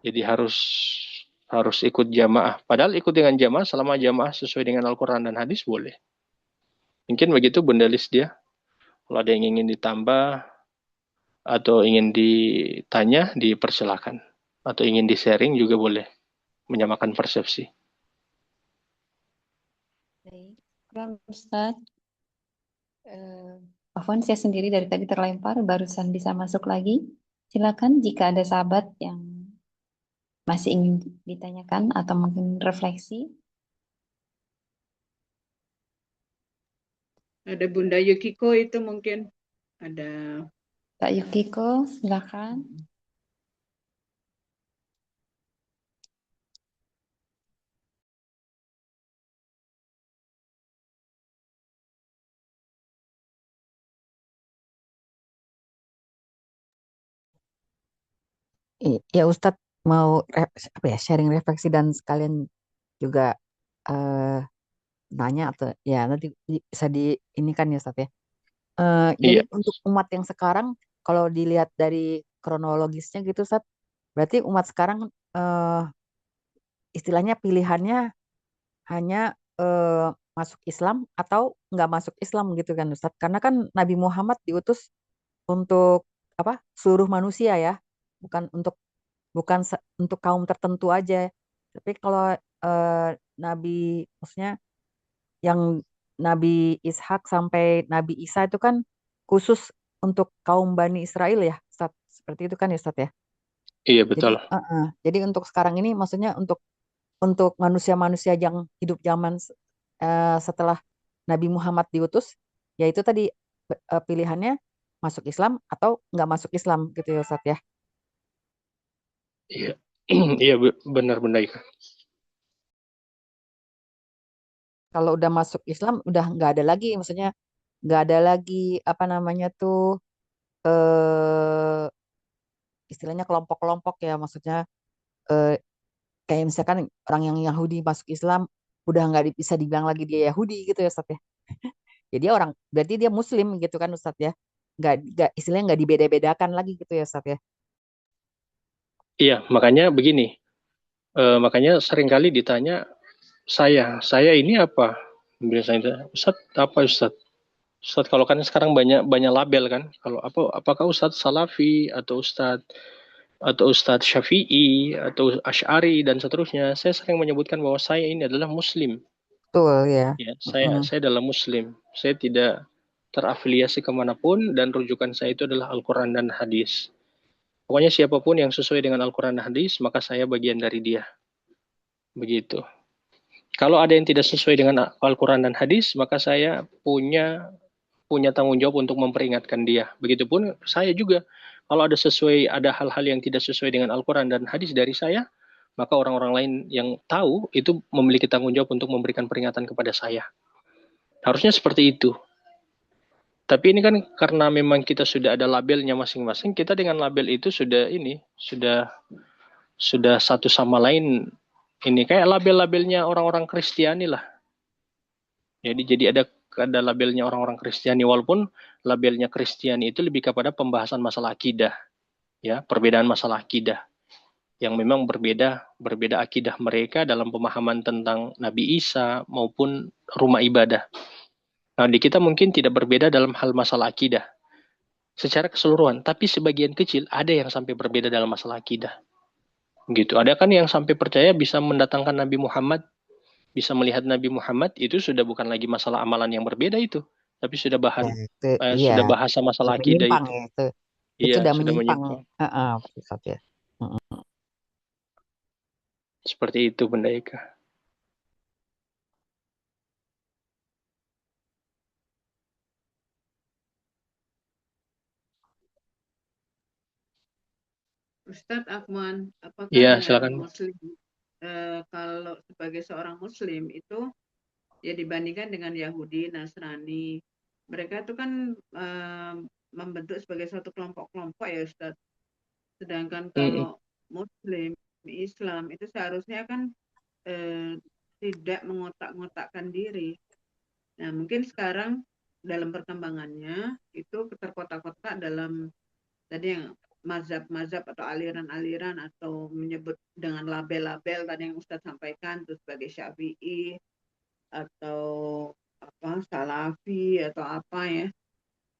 Jadi harus ikut jamaah. Padahal ikut dengan jamaah selama jamaah sesuai dengan Al-Quran dan hadis boleh. Mungkin begitu Bunda Lis dia. Kalau ada yang ingin ditambah atau ingin ditanya, dipersilakan. Atau ingin di-sharing juga boleh. Menyamakan persepsi. Baik, Ustaz. Afwan, saya sendiri dari tadi terlempar, barusan bisa masuk lagi. Silakan jika ada sahabat yang masih ingin ditanyakan atau mungkin refleksi. Ada Bunda Yukiko itu mungkin. Ada Kak Yukiko, silakan. Ya Ustadz mau sharing refleksi dan sekalian juga nanya atau ya nanti bisa di ini kan ya Ustadz ya. Jadi Iya. untuk umat yang sekarang kalau dilihat dari kronologisnya gitu Ustadz, berarti umat sekarang istilahnya pilihannya hanya masuk Islam atau nggak masuk Islam gitu kan Ustadz. Karena kan Nabi Muhammad diutus untuk apa? Seluruh manusia ya. Bukan untuk kaum tertentu aja. Tapi kalau Nabi maksudnya yang Nabi Ishak sampai Nabi Isa itu kan khusus untuk kaum Bani Israel ya, Ustaz. Seperti itu kan ya, Ustaz ya. Iya Jadi, betul. jadi untuk sekarang ini maksudnya untuk manusia-manusia yang hidup zaman setelah Nabi Muhammad diutus, yaitu tadi pilihannya masuk Islam atau nggak masuk Islam gitu ya, Ustaz ya. Iya, iya benar Bunda Ika. Kalau udah masuk Islam udah nggak ada lagi, maksudnya nggak ada lagi apa namanya tuh eh istilahnya kelompok-kelompok ya, maksudnya eh, kayak misalkan orang yang Yahudi masuk Islam udah nggak bisa dibilang lagi dia Yahudi gitu ya, Ustaz ya. Jadi orang berarti dia Muslim gitu kan, Ustaz ya. Nggak istilahnya nggak dibeda-bedakan lagi gitu ya, Ustaz ya. Iya, makanya begini. Makanya seringkali ditanya saya ini apa? Biasanya Ustaz apa Ustaz? Ustaz kalau kan sekarang banyak banyak label kan. Kalau apakah Ustaz Salafi atau Ustaz Syafi'i atau Asy'ari dan seterusnya. Saya sering menyebutkan bahwa saya ini adalah Muslim. Betul ya. Ya, saya adalah Muslim. Saya tidak terafiliasi kemanapun dan rujukan saya itu adalah Al-Quran dan Hadis. Pokoknya siapapun yang sesuai dengan Al-Quran dan Hadis, maka saya bagian dari dia. Begitu. Kalau ada yang tidak sesuai dengan Al-Quran dan Hadis, maka saya punya tanggung jawab untuk memperingatkan dia. Begitupun saya juga. Kalau ada hal-hal yang tidak sesuai dengan Al-Quran dan Hadis dari saya, maka orang-orang lain yang tahu itu memiliki tanggung jawab untuk memberikan peringatan kepada saya. Harusnya seperti itu. Tapi ini kan karena memang kita sudah ada labelnya masing-masing, kita dengan label itu sudah satu sama lain ini kayak label-labelnya orang-orang Kristiani lah. Jadi ada labelnya orang-orang Kristiani, walaupun labelnya Kristiani itu lebih kepada pembahasan masalah akidah, ya, perbedaan masalah akidah yang memang berbeda akidah mereka dalam pemahaman tentang Nabi Isa maupun rumah ibadah. Nah, di kita mungkin tidak berbeda dalam hal masalah akidah secara keseluruhan, tapi sebagian kecil ada yang sampai berbeda dalam masalah akidah. Gitu. Ada kan yang sampai percaya bisa mendatangkan Nabi Muhammad, bisa melihat Nabi Muhammad, itu sudah bukan lagi masalah amalan yang berbeda itu, tapi sudah Ya, itu iya sudah bahasa sudah masalah akidah menyimpang itu. ya itu. Itu Iya, udah sudah menyimpang. menyimpang. Ustaz ya. Mm-mm. Seperti itu Bunda Ika. Ustadz Akman, apakah Iya, dengan silakan. Muslim, kalau sebagai seorang Muslim itu ya dibandingkan dengan Yahudi, Nasrani, mereka itu kan membentuk sebagai suatu kelompok-kelompok ya Ustadz. Sedangkan kalau Muslim, Islam itu seharusnya kan tidak mengotak-ngotakkan diri. Nah, mungkin sekarang dalam perkembangannya itu terkotak-kotak dalam tadi yang mazhab-mazhab atau aliran-aliran atau menyebut dengan label-label tadi yang Ustadz sampaikan itu sebagai Syafi'i atau apa Salafi atau apa ya.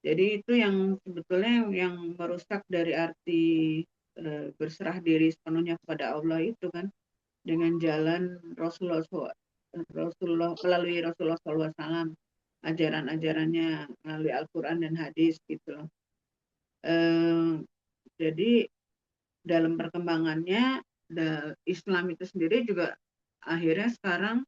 Jadi itu yang sebetulnya yang merusak dari arti berserah diri sepenuhnya kepada Allah itu kan dengan jalan Rasulullah melalui Rasulullah SAW, ajaran-ajarannya melalui Al-Quran dan hadis gitu loh. Jadi dalam perkembangannya Islam itu sendiri juga akhirnya sekarang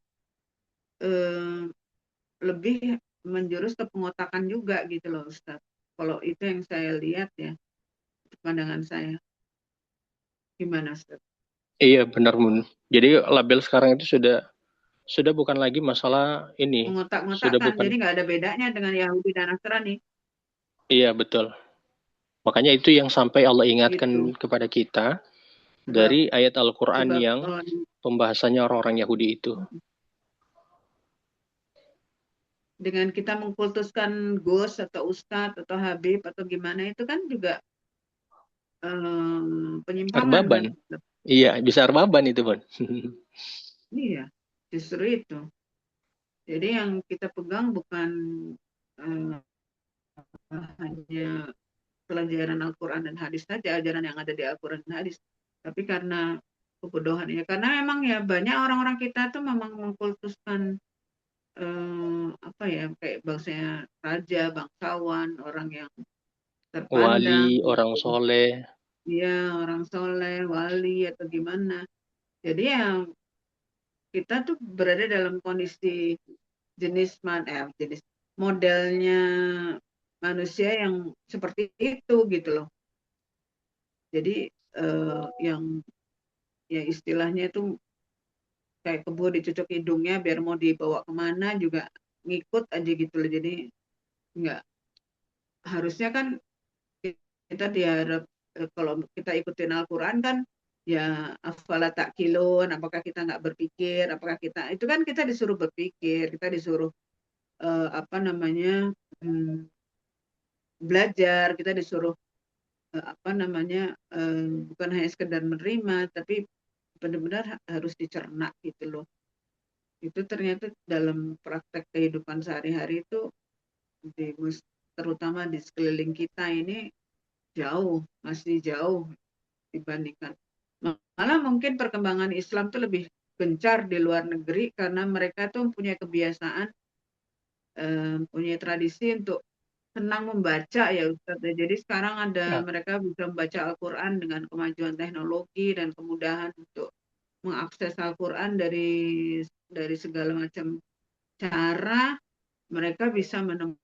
lebih menjurus ke pengotakan juga gitu loh Ustadz. Kalau itu yang saya lihat ya, pandangan saya. Gimana Ustadz? Iya, benar Mun. Jadi label sekarang itu sudah bukan lagi masalah ini. Sudah Mengotak-ngotakkan, bukan. jadi nggak ada bedanya dengan Yahudi dan Nasrani. Iya, betul. Makanya itu yang sampai Allah ingatkan kepada kita dari ayat Al-Quran yang pembahasannya orang-orang Yahudi itu. Dengan kita mengkultuskan Gus atau Ustadz atau Habib atau gimana itu kan juga penyimpangan Arbaban. kan? Iya, bisa arbaban itu, Bon. Iya, justru itu. Jadi yang kita pegang bukan hanya pelajaran Al-Quran dan hadis saja, ajaran yang ada di Al-Quran dan hadis. Tapi karena kebodohan ya, karena memang ya banyak orang-orang kita tuh memang mengkultuskan apa ya, kayak bangsanya raja, bangsawan, orang yang terpandang, Wali, orang gitu. soleh. Iya, orang soleh, wali atau gimana. Jadi ya kita tuh berada dalam kondisi jenis modelnya manusia yang seperti itu gitu loh. Jadi yang ya istilahnya itu kayak kebo dicucuk hidungnya biar mau dibawa kemana juga ngikut aja gitu loh. Jadi nggak, harusnya kan kita diharap kalau kita ikutin Al-Quran kan ya afala ta'qilun, apakah kita nggak berpikir, apakah kita, itu kan kita disuruh berpikir, kita disuruh apa namanya, belajar, kita disuruh apa namanya, bukan hanya sekedar menerima, tapi benar-benar harus dicerna gitu loh. Itu ternyata dalam praktek kehidupan sehari-hari itu terutama di sekeliling kita ini masih jauh dibandingkan. Malah mungkin perkembangan Islam tuh lebih gencar di luar negeri karena mereka tuh punya kebiasaan, punya tradisi untuk senang membaca ya Ustaz. Jadi sekarang ada mereka bisa membaca Al-Quran dengan kemajuan teknologi dan kemudahan untuk mengakses Al-Quran dari segala macam cara. Mereka bisa menemukan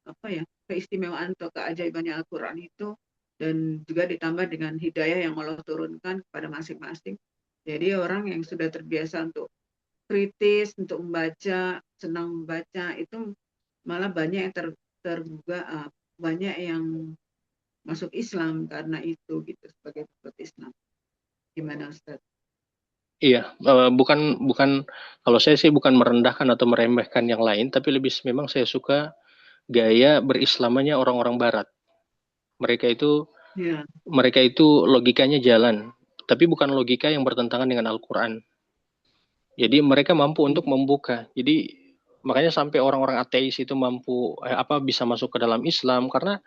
apa ya, keistimewaan atau keajaibannya Al-Quran itu, dan juga ditambah dengan hidayah yang Allah turunkan kepada masing-masing. Jadi orang yang sudah terbiasa untuk kritis, untuk membaca, senang membaca, itu malah banyak yang terbuka, banyak yang masuk Islam karena itu gitu, sebagai pengikut Islam. Gimana Ustaz? Iya, bukan kalau saya sih bukan merendahkan atau meremehkan yang lain, tapi lebih memang saya suka gaya berislamannya orang-orang Barat. Mereka itu logikanya jalan, tapi bukan logika yang bertentangan dengan Al-Quran. Jadi mereka mampu untuk membuka. Jadi makanya sampai orang-orang ateis itu mampu bisa masuk ke dalam Islam karena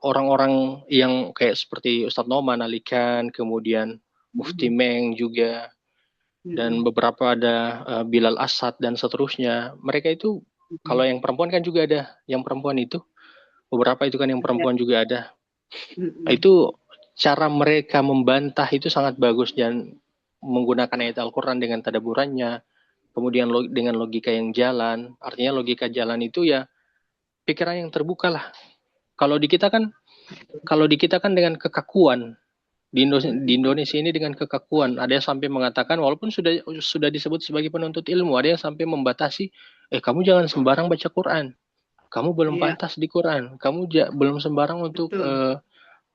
orang-orang yang kayak seperti Ustadz Noman Alikan, kemudian Mufti Meng juga, dan beberapa ada Bilal Asad dan seterusnya. Mereka itu kalau yang perempuan kan juga ada, yang perempuan itu beberapa itu kan yang perempuan juga ada. Itu cara mereka membantah itu sangat bagus dan menggunakan ayat Al-Quran dengan tadaburannya, kemudian dengan logika yang jalan. Artinya logika jalan itu ya pikiran yang terbuka lah. Kalau di kita kan dengan kekakuan. Di Indonesia ini dengan kekakuan. Ada yang sampai mengatakan walaupun sudah disebut sebagai penuntut ilmu, ada yang sampai membatasi, kamu jangan sembarang baca Quran. Kamu belum pantas di Quran. Kamu belum sembarang untuk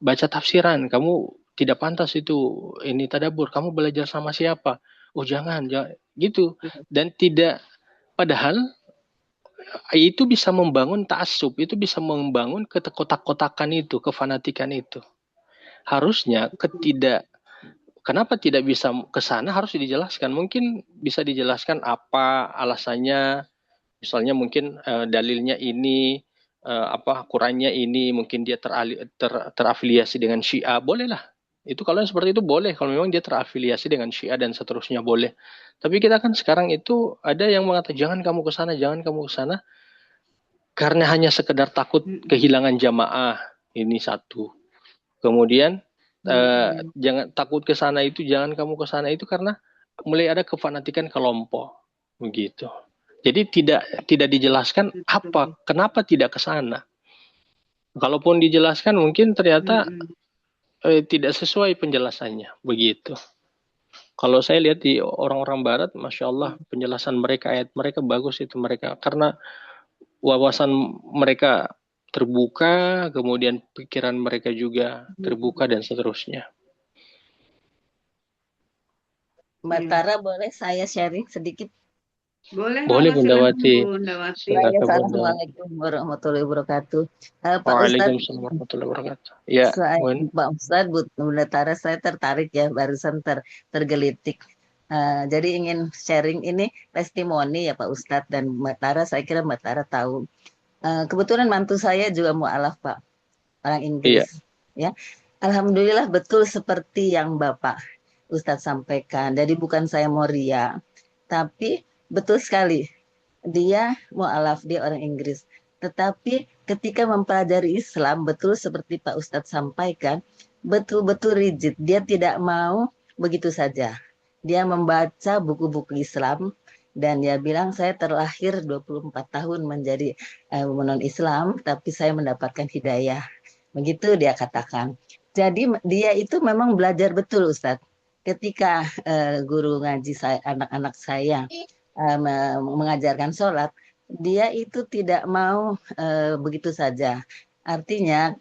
baca tafsiran. Kamu tidak pantas itu ini tadabbur. Kamu belajar sama siapa? Oh jangan gitu. Dan tidak, padahal itu bisa membangun ta'assub, itu bisa membangun kekotak-kotakan itu, kefanatikan itu. Harusnya kenapa tidak bisa ke sana harus dijelaskan. Mungkin bisa dijelaskan apa alasannya, misalnya mungkin dalilnya ini, Qurannya ini, mungkin dia terafiliasi dengan Syiah, bolehlah. Itu kalau yang seperti itu boleh, kalau memang dia terafiliasi dengan Syiah dan seterusnya boleh. Tapi kita kan sekarang itu ada yang mengatakan jangan kamu ke sana, jangan kamu ke sana, karena hanya sekedar takut kehilangan jamaah. Ini satu. Kemudian jangan takut ke sana itu, jangan kamu ke sana itu karena mulai ada kefanatikan kelompok begitu. Jadi tidak dijelaskan kenapa tidak ke sana. Kalaupun dijelaskan mungkin ternyata tidak sesuai penjelasannya begitu. Kalau saya lihat di orang-orang Barat, masya Allah penjelasan mereka, ayat mereka bagus itu, mereka karena wawasan mereka terbuka, kemudian pikiran mereka juga terbuka dan seterusnya. Mbak Tara, boleh saya sharing sedikit? Boleh Bunda Wati. Assalamualaikum warahmatullahi wabarakatuh. Pak Waalaikumsalam warahmatullahi wabarakatuh. Ya, Pak Ustadz, Bunda Tara, saya tertarik ya, barusan tergelitik. Jadi ingin sharing ini testimoni ya Pak Ustadz dan Mbak Tara, saya kira Mbak Tara tahu. Kebetulan mantu saya juga mualaf Pak, orang Iya. Inggris. Ya, Alhamdulillah betul seperti yang Bapak Ustadz sampaikan. Jadi bukan saya mau ria, tapi betul sekali dia mualaf, dia orang Inggris. Tetapi ketika mempelajari Islam, betul seperti Pak Ustadz sampaikan, betul-betul rigid. Dia tidak mau begitu saja. Dia membaca buku-buku Islam dan dia bilang saya terlahir 24 tahun menjadi non-Islam, tapi saya mendapatkan hidayah. Begitu dia katakan. Jadi dia itu memang belajar betul Ustadz. Ketika guru ngaji saya, anak-anak saya mengajarkan sholat, dia itu tidak mau begitu saja. Artinya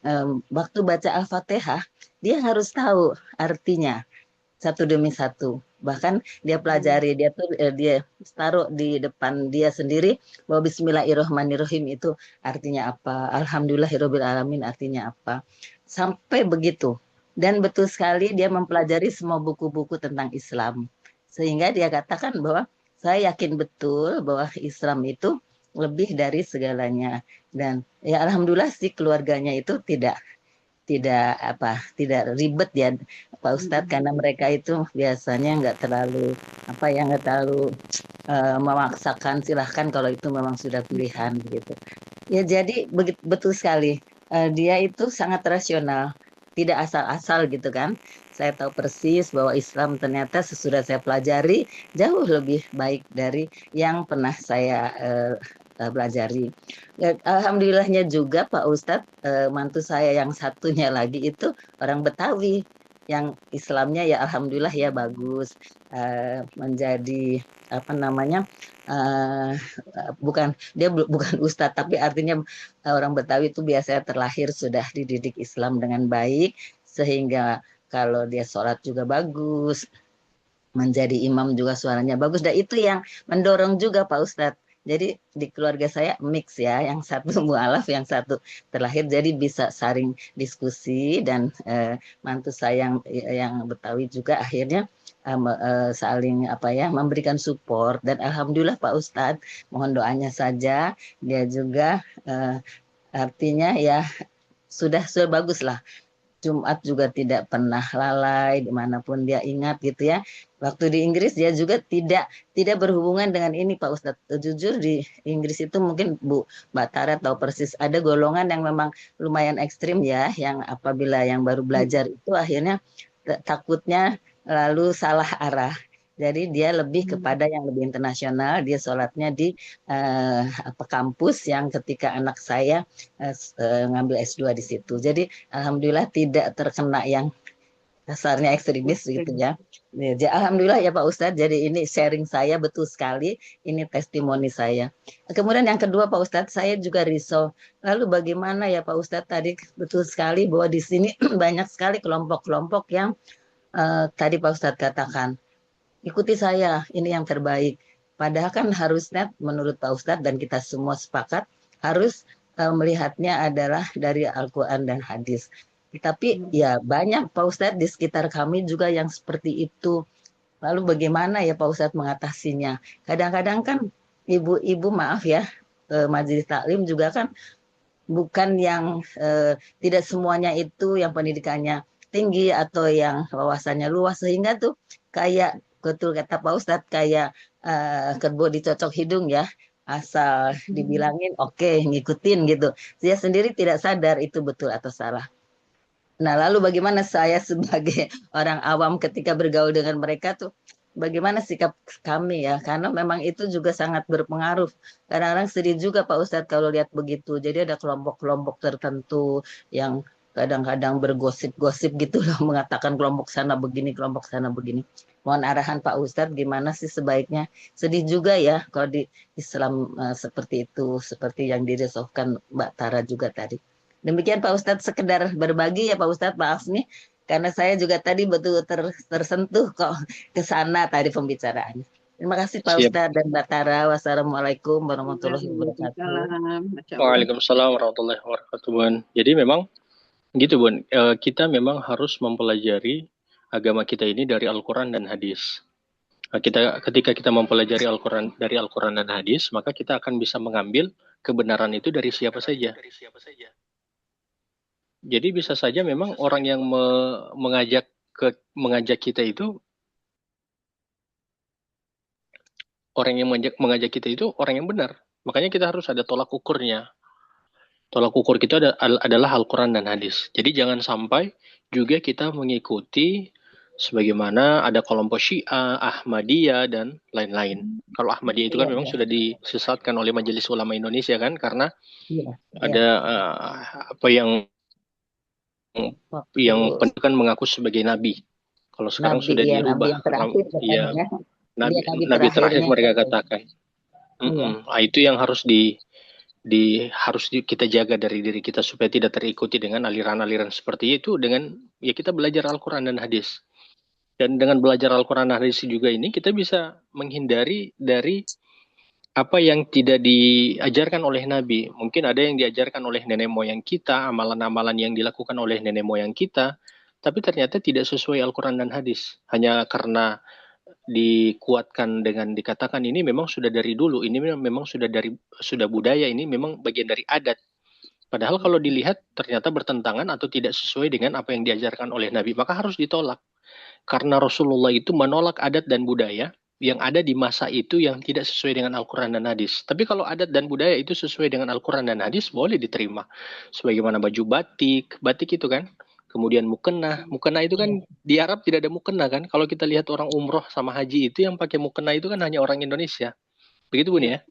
waktu baca Al-Fatihah, dia harus tahu artinya satu demi satu. Bahkan dia pelajari, dia taruh di depan dia sendiri bahwa Bismillahirrahmanirrahim itu artinya apa, Alhamdulillahirabbil alamin artinya apa. Sampai begitu. Dan betul sekali dia mempelajari semua buku-buku tentang Islam. Sehingga dia katakan bahwa saya yakin betul bahwa Islam itu lebih dari segalanya. Dan ya alhamdulillah sih keluarganya itu tidak ribet ya Pak Ustadz, karena mereka itu biasanya nggak terlalu memaksakan, silahkan kalau itu memang sudah pilihan gitu. Ya jadi betul sekali. Dia itu sangat rasional, tidak asal-asal gitu kan. Saya tahu persis bahwa Islam ternyata sesudah saya pelajari jauh lebih baik dari yang pernah saya pelajari. Alhamdulillahnya juga Pak Ustadz, mantu saya yang satunya lagi itu orang Betawi, yang Islamnya ya alhamdulillah ya bagus, menjadi bukan ustadz, tapi artinya orang Betawi itu biasanya terlahir sudah dididik Islam dengan baik, sehingga kalau dia sholat juga bagus, menjadi imam juga suaranya bagus, dan itu yang mendorong juga Pak Ustadz. Jadi di keluarga saya mix ya, yang satu mualaf, yang satu terlahir, jadi bisa saling diskusi, dan mantu saya yang Betawi juga akhirnya saling memberikan support, dan alhamdulillah Pak Ustadz, mohon doanya saja, dia juga artinya ya sudah bagus lah. Jumat juga tidak pernah lalai dimanapun dia ingat gitu ya. Waktu di Inggris dia juga tidak berhubungan dengan ini Pak Ustadz. Jujur di Inggris itu mungkin Mbak Tara tahu persis, ada golongan yang memang lumayan ekstrim ya, yang apabila yang baru belajar itu akhirnya takutnya lalu salah arah. Jadi dia lebih kepada yang lebih internasional. Dia sholatnya di kampus yang ketika anak saya ngambil S2 di situ. Jadi alhamdulillah tidak terkena yang dasarnya ekstremis gitu ya. Jadi, alhamdulillah ya Pak Ustadz. Jadi ini sharing saya betul sekali. Ini testimoni saya. Kemudian yang kedua Pak Ustadz, saya juga risau. Lalu bagaimana ya Pak Ustadz, tadi betul sekali bahwa di sini banyak sekali kelompok-kelompok yang tadi Pak Ustadz katakan, ikuti saya, ini yang terbaik. Padahal kan harusnya menurut Pak Ustadz dan kita semua sepakat harus melihatnya adalah dari Al-Quran dan hadis. Tapi ya banyak Pak Ustadz di sekitar kami juga yang seperti itu. Lalu bagaimana ya Pak Ustadz mengatasinya? Kadang-kadang kan ibu-ibu, maaf ya, majelis taklim juga kan bukan yang tidak semuanya itu yang pendidikannya tinggi atau yang wawasannya luas, sehingga tuh kayak betul kata Pak Ustadz, kayak kerbau dicocok hidung ya, asal dibilangin oke, ngikutin gitu. Dia sendiri tidak sadar itu betul atau salah. Nah, lalu bagaimana saya sebagai orang awam ketika bergaul dengan mereka tuh, bagaimana sikap kami ya? Karena memang itu juga sangat berpengaruh. Kadang-kadang sedih juga Pak Ustadz kalau lihat begitu. Jadi ada kelompok-kelompok tertentu yang kadang-kadang bergosip-gosip gitu loh, mengatakan kelompok sana begini, kelompok sana begini. Mohon arahan Pak Ustadz, gimana sih sebaiknya? Sedih juga ya kalau di Islam seperti itu, seperti yang dirisaukan Mbak Tara juga tadi. Demikian Pak Ustadz, sekedar berbagi ya Pak Ustadz, maaf nih, karena saya juga tadi betul tersentuh kok ke sana tadi pembicaraannya. Terima kasih Pak Ustadz dan Mbak Tara. Wassalamualaikum warahmatullahi wabarakatuh. Waalaikumsalam warahmatullahi wabarakatuh, Bun. Jadi memang gitu, Bun. Kita memang harus mempelajari agama kita ini dari Al-Quran dan hadis. Ketika kita mempelajari Al-Quran dari Al-Quran dan hadis, maka kita akan bisa mengambil kebenaran itu dari siapa saja. Jadi bisa saja memang orang yang mengajak kita itu, orang yang mengajak kita itu orang yang benar. Makanya kita harus ada tolak ukurnya. Tolak ukur kita adalah Al-Quran dan hadis. Jadi jangan sampai juga kita mengikuti sebagaimana ada kelompok Syiah, Ahmadiyah, dan lain-lain. Kalau Ahmadiyah itu kan memang sudah disesatkan oleh Majelis Ulama Indonesia kan, karena ada apa yang pendidikan mengaku sebagai nabi. Kalau sekarang Nabi, sudah iya, dirubah. nabi yang terakhir katanya. Nabi terakhir mereka katakan. Itu yang harus kita jaga dari diri kita supaya tidak terikuti dengan aliran-aliran seperti itu. Dengan ya kita belajar Al-Quran dan hadis. Dan dengan belajar Al-Quran dan hadis juga ini kita bisa menghindari dari apa yang tidak diajarkan oleh Nabi. Mungkin ada yang diajarkan oleh nenek moyang kita, amalan-amalan yang dilakukan oleh nenek moyang kita, tapi ternyata tidak sesuai Al-Quran dan hadis. Hanya karena dikuatkan dengan dikatakan ini memang sudah dari dulu, ini memang sudah budaya, ini memang bagian dari adat. Padahal kalau dilihat ternyata bertentangan atau tidak sesuai dengan apa yang diajarkan oleh Nabi, maka harus ditolak. Karena Rasulullah itu menolak adat dan budaya yang ada di masa itu yang tidak sesuai dengan Al-Quran dan hadis. Tapi kalau adat dan budaya itu sesuai dengan Al-Quran dan hadis, boleh diterima. Sebagaimana baju batik itu kan. Kemudian mukena itu kan di Arab tidak ada mukena kan. Kalau kita lihat orang umroh sama haji itu yang pakai mukena itu kan hanya orang Indonesia. Begitu Bun ya?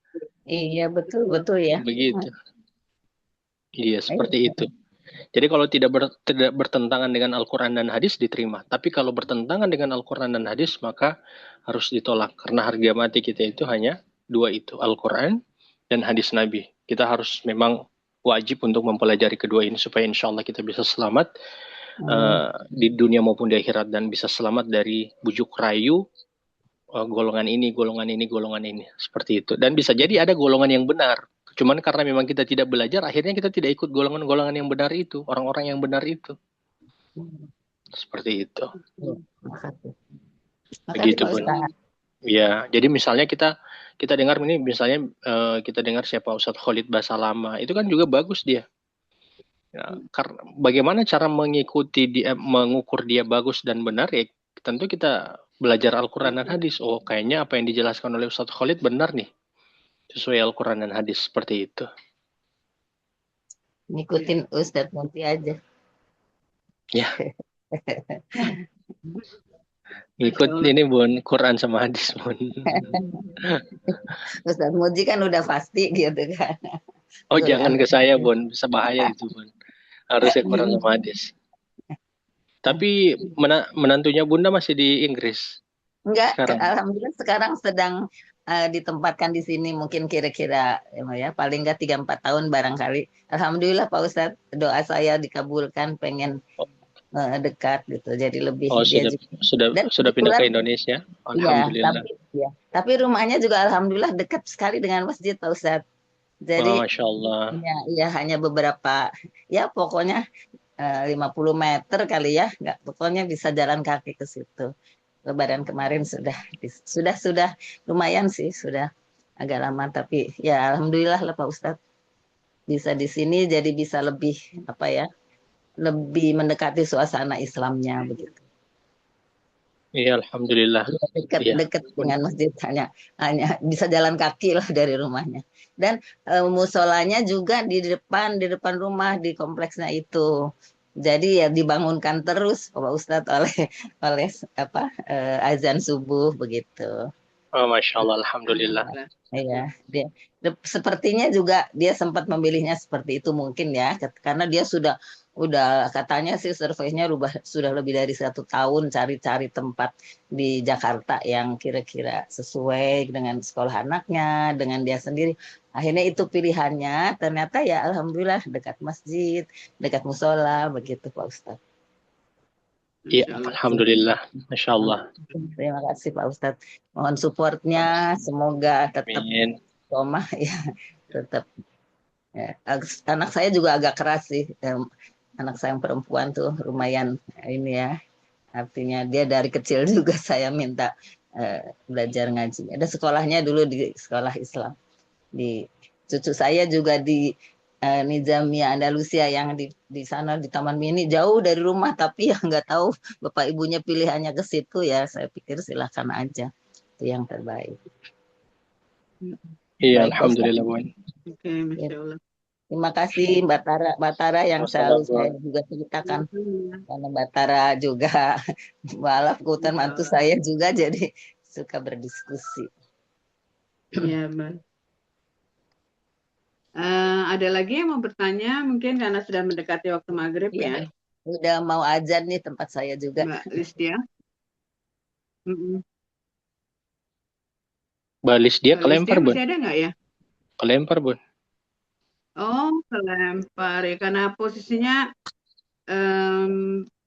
Iya, betul ya. Begitu. Iya, seperti itu. Jadi kalau tidak bertentangan dengan Al-Quran dan hadis diterima. Tapi kalau bertentangan dengan Al-Quran dan hadis maka harus ditolak. Karena harga mati kita itu hanya dua itu. Al-Quran dan hadis Nabi. Kita harus memang wajib untuk mempelajari kedua ini supaya insya Allah kita bisa selamat di dunia maupun di akhirat. Dan bisa selamat dari bujuk rayu golongan ini. Seperti itu. Dan bisa jadi ada golongan yang benar. Cuman karena memang kita tidak belajar, akhirnya kita tidak ikut golongan-golongan yang benar itu, orang-orang yang benar itu. Seperti itu. Begitu Bun. Ya, jadi misalnya kita dengar ini, misalnya kita dengar siapa Ustadz Khalid Basalamah, itu kan juga bagus dia. Ya, karena bagaimana cara mengukur dia bagus dan benar ya, tentu kita belajar Al-Quran dan hadis. Oh, kayaknya apa yang dijelaskan oleh Ustadz Khalid benar nih. Sesuai Al-Quran dan hadis seperti itu. Ngikutin Ustadz nanti aja. Ya. Ngikut ini Bun, Quran sama hadis Bun. Ustadz Muji kan udah pasti gitu kan. Oh jangan ke saya Bun, bisa bahaya itu Bun. Harusnya Quran sama hadis. Tapi menantunya Bunda masih di Inggris? Enggak, alhamdulillah sekarang sedang ditempatkan di sini mungkin kira-kira ya paling enggak 3-4 tahun barangkali. Alhamdulillah Pak Ustadz, doa saya dikabulkan, pengen dekat gitu. Jadi lebih sudah pindah ke Indonesia. Alhamdulillah. Ya, tapi rumahnya juga alhamdulillah dekat sekali dengan masjid Pak Ustadz. Jadi Masya Allah. Ya hanya beberapa ya pokoknya 50 meter kali ya, pokoknya bisa jalan kaki ke situ. Lebaran kemarin sudah lumayan sih, sudah agak lama, tapi ya alhamdulillah lah Pak Ustadz bisa di sini, jadi bisa lebih lebih mendekati suasana Islamnya begitu. Iya alhamdulillah. Dekat dengan masjid, hanya bisa jalan kaki lah dari rumahnya. Dan musolanya juga di depan rumah di kompleksnya itu. Jadi ya dibangunkan terus Pak Ustadz oleh azan subuh begitu. Oh, Masya Allah, alhamdulillah. Iya, sepertinya juga dia sempat memilihnya seperti itu mungkin ya, karena dia sudah katanya sih surveinya sudah lebih dari 1 tahun cari-cari tempat di Jakarta yang kira-kira sesuai dengan sekolah anaknya, dengan dia sendiri. Akhirnya itu pilihannya, ternyata ya alhamdulillah dekat masjid, dekat musola, begitu Pak Ustadz. Iya, alhamdulillah, Masya Allah. Terima kasih Pak Ustadz. Mohon supportnya, semoga tetap Tomah ya, tetap. Ya. Anak saya juga agak keras sih, anak saya yang perempuan tuh lumayan ini ya. Artinya dia dari kecil juga saya minta belajar ngaji. Ada sekolahnya dulu di sekolah Islam. Di cucu saya juga di Nizamia Andalusia yang di sana di Taman Mini, jauh dari rumah, tapi ya nggak tahu bapak ibunya pilihannya ke situ, ya saya pikir silahkan aja, itu yang terbaik. Iya, Baik, Ustaz. alhamdulillah, Bun. Oke, Masya Allah. Terima kasih Mbak Tara yang selalu saya juga ceritakan, karena Mbak Tara juga malah kebetulan mantu saya juga, jadi suka berdiskusi. Iya, Mbak. Ada lagi yang mau bertanya? Mungkin karena sudah mendekati waktu maghrib ya. Udah mau azan nih tempat saya juga. Mbak Lisdia. Mbak Lisdia kelempar, Bun. Masih ada nggak ya? Kelempar, Bun. Oh, kelempar ya, karena posisinya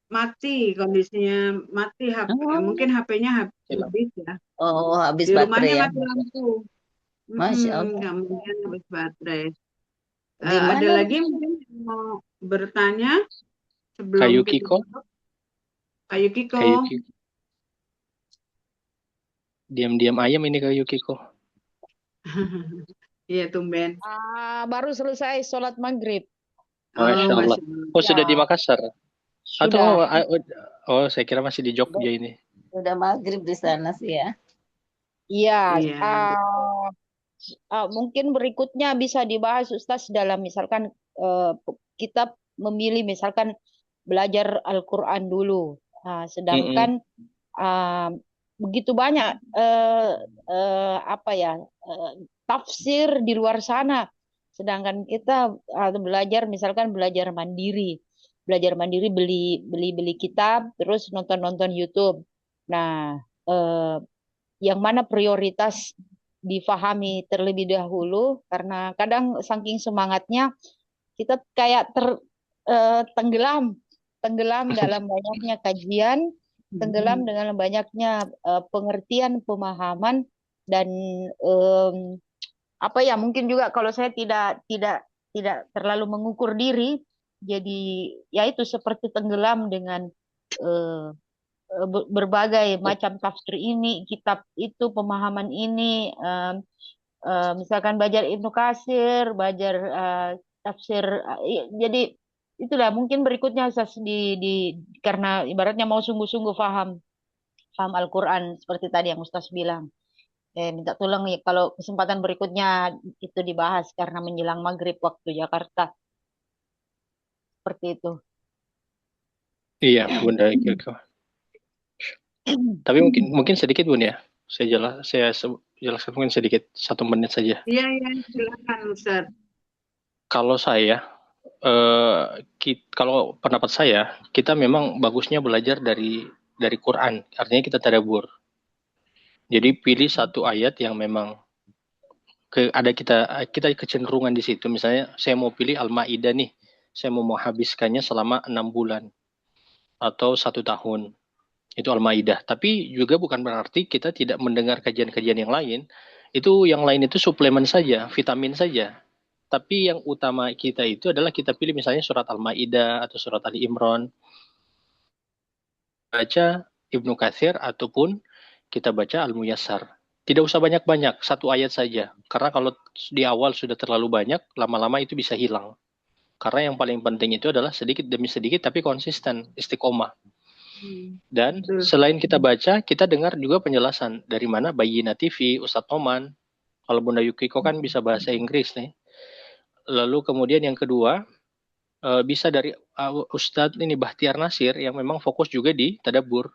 mati, kondisinya mati HP. Mungkin HP-nya habis ya. Oh, habis di baterai rumahnya ya. mati lampu. Masya Allah. Nggak mungkin habis baterai. Di mana? Ada lagi mungkin yang mau bertanya sebelum Kayu kita Kiko. tutup? Kayu Kiko. Kayu Kiko. Diam-diam ayam ini Kayu Kiko. Iya, tumben. Baru selesai sholat maghrib. Masya Allah. Oh, sudah di Makassar? Sudah. Atau saya kira masih di Jogja ini. Sudah maghrib di sana sih ya. Iya. Mungkin berikutnya bisa dibahas Ustaz dalam misalkan kita memilih misalkan belajar Al-Quran dulu. Sedangkan begitu banyak tafsir di luar sana. Sedangkan kita belajar misalkan belajar mandiri beli kitab, terus nonton YouTube. Nah, yang mana prioritas difahami terlebih dahulu, karena kadang saking semangatnya kita kayak tenggelam dalam banyaknya kajian, tenggelam dengan banyaknya pengertian, pemahaman, dan mungkin juga kalau saya tidak terlalu mengukur diri, jadi ya itu seperti tenggelam dengan berbagai macam tafsir ini, kitab itu, pemahaman ini, misalkan belajar Ibnu Katsir, belajar tafsir, jadi itulah mungkin berikutnya karena ibaratnya mau sungguh-sungguh paham Al-Quran seperti tadi yang Ustaz bilang. Minta tolong ya kalau kesempatan berikutnya itu dibahas karena menjelang maghrib waktu Jakarta. Seperti itu. Iya, Bunda Kiko. Tapi mungkin sedikit, Bun ya. Saya jelaskan mungkin sedikit, 1 menit saja. Iya, silakan Ustaz. Kalau saya, kalau pendapat saya, kita memang bagusnya belajar dari Quran. Artinya kita tadabbur. Jadi pilih satu ayat yang memang kita kecenderungan di situ. Misalnya saya mau pilih Al-Maidah nih, saya mau menghabiskannya selama 6 bulan atau 1 tahun. Itu Al-Maidah. Tapi juga bukan berarti kita tidak mendengar kajian-kajian yang lain. Itu yang lain itu suplemen saja, vitamin saja. Tapi yang utama kita itu adalah kita pilih misalnya surat Al-Maidah atau surat Ali Imran. Baca Ibnu Katsir ataupun kita baca Al-Muyassar. Tidak usah banyak-banyak, 1 ayat saja. Karena kalau di awal sudah terlalu banyak, lama-lama itu bisa hilang. Karena yang paling penting itu adalah sedikit demi sedikit tapi konsisten, istiqomah. Dan selain kita baca, kita dengar juga penjelasan dari mana Bayyinah TV, Ustadz Noman. Kalau Bunda Yukiko kan bisa bahasa Inggris nih. Lalu kemudian yang kedua, bisa dari Ustadz ini Bahtiar Nasir yang memang fokus juga di tadabbur.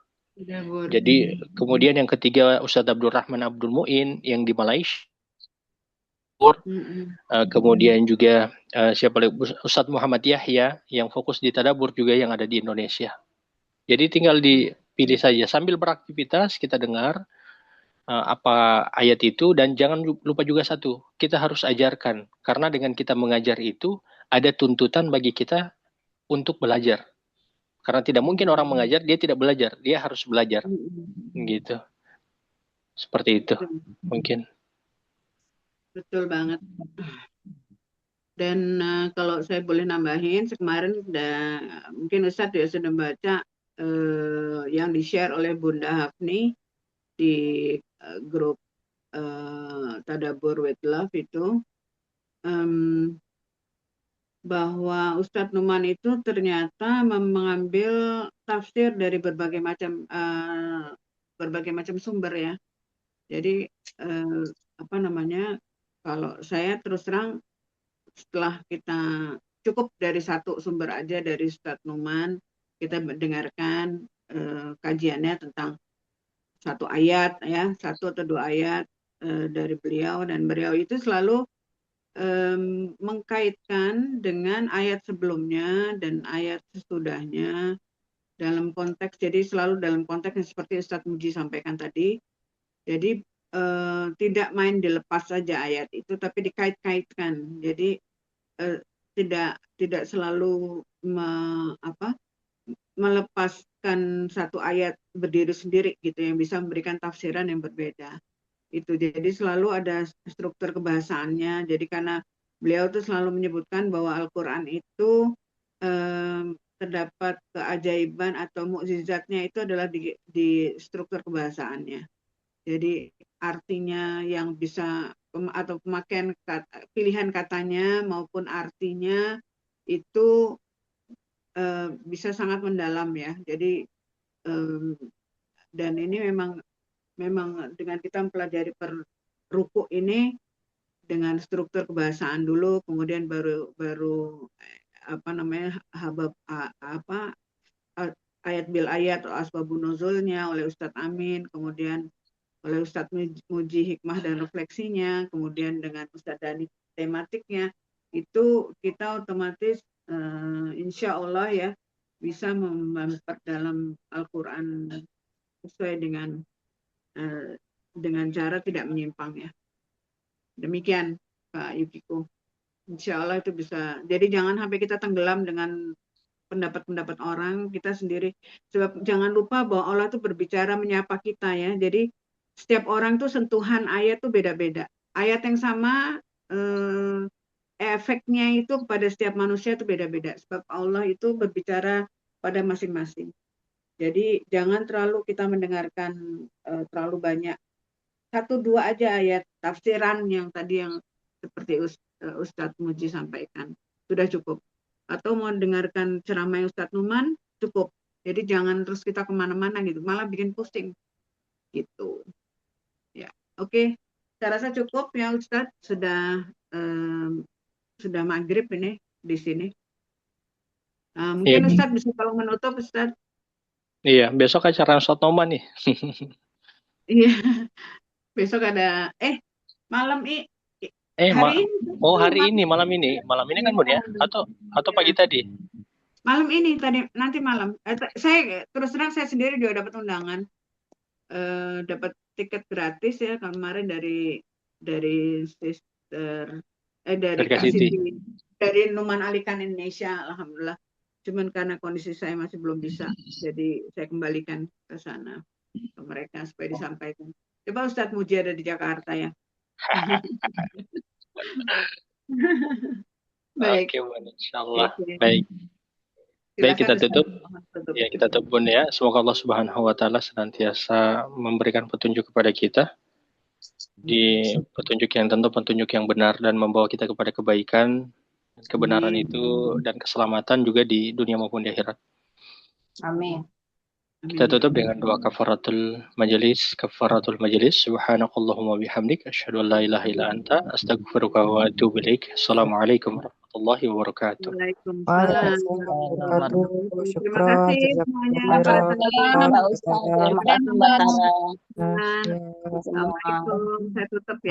Jadi kemudian yang ketiga Ustadz Abdul Rahman Abdul Muin yang di Malaysia. Kemudian juga Ustadz Muhammad Yahya yang fokus di tadabbur juga yang ada di Indonesia. Jadi tinggal dipilih saja sambil beraktivitas kita dengar apa ayat itu, dan jangan lupa juga satu, kita harus ajarkan karena dengan kita mengajar itu ada tuntutan bagi kita untuk belajar. Karena tidak mungkin orang mengajar dia tidak belajar, dia harus belajar. Gitu. Seperti itu mungkin. Betul banget. Dan kalau saya boleh nambahin, kemarin mungkin Ustadz ya sudah baca yang di-share oleh Bunda Hafni di grup Tadabur with Love itu, bahwa Ustadz Numan itu ternyata mengambil tafsir dari berbagai macam sumber ya. Jadi kalau saya terus terang setelah kita cukup dari satu sumber aja dari Ustadz Numan, kita mendengarkan kajiannya tentang satu ayat ya, 1 atau 2 ayat dari beliau, dan beliau itu selalu mengkaitkan dengan ayat sebelumnya dan ayat sesudahnya dalam konteks, jadi selalu dalam konteks yang seperti Ustadz Muji sampaikan tadi. Jadi tidak main dilepas saja ayat itu, tapi dikait-kaitkan. Jadi tidak selalu melepaskan satu ayat berdiri sendiri gitu, yang bisa memberikan tafsiran yang berbeda. Itu jadi selalu ada struktur kebahasaannya. Jadi karena beliau tuh selalu menyebutkan bahwa Al-Quran itu terdapat keajaiban atau mukjizatnya itu adalah di struktur kebahasaannya. Jadi artinya yang bisa atau pemakaian pilihan katanya maupun artinya itu bisa sangat mendalam ya. Jadi dan ini memang dengan kita mempelajari per ruku ini dengan struktur kebahasaan dulu, kemudian baru ayat bil ayat atau asbabun nuzulnya oleh Ustadz Amin, kemudian oleh Ustadz Muji hikmah dan refleksinya, kemudian dengan Ustadz Dani tematiknya, itu kita otomatis insya Allah ya bisa memperdalam Al-Quran sesuai dengan cara tidak menyimpang ya. Demikian Pak Yukiko. Insya Allah itu bisa. Jadi jangan sampai kita tenggelam dengan pendapat-pendapat orang, kita sendiri. Sebab jangan lupa bahwa Allah itu berbicara menyapa kita ya. Jadi setiap orang tuh sentuhan ayat tuh beda-beda. Ayat yang sama efeknya itu kepada setiap manusia itu beda-beda. Sebab Allah itu berbicara pada masing-masing. Jadi jangan terlalu kita mendengarkan terlalu banyak. 1-2 aja ayat tafsiran yang tadi yang seperti Ustadz Muji sampaikan. Sudah cukup. Atau mau dengarkan ceramah Ustadz Numan, cukup. Jadi jangan terus kita kemana-mana gitu. Malah bikin pusing. Gitu. Ya, oke. Saya rasa cukup ya Ustadz. Sudah maghrib ini di sini. Mungkin Ustadz bisa kalau menutup Ustadz. Iya, besok acara Ustadz Noman nih. Iya, besok ada malam ini. Hari ini, malam ini kan Bun ya? Atau pagi tadi? Malam ini tadi, nanti malam. Saya terus terang saya sendiri juga dapat undangan, dapat tiket gratis ya kemarin dari sister dari Numan Alikan Indonesia, alhamdulillah. Cuman karena kondisi saya masih belum bisa, jadi saya kembalikan ke sana ke mereka supaya disampaikan. Coba Ustadz Muji ada di Jakarta ya. Baik. Oke, insyaallah. Baik. Baik, kita tutup. Ya, kita tutup Bun ya. Semoga Allah Subhanahu wa taala senantiasa memberikan petunjuk kepada kita. Di petunjuk yang tentu petunjuk yang benar dan membawa kita kepada kebaikan, kebenaran itu dan keselamatan juga di dunia maupun di akhirat. Amin. Kita tutup dengan doa kafaratul majelis. Subhanakallahumma bihamdik asyhadu an la ilaha illa anta astaghfiruka wa atubu ilaik. Assalamualaikum warahmatullahi wabarakatuh. Waalaikumsalam. Terima kasih semuanya. Assalamualaikum. Saya tutup ya.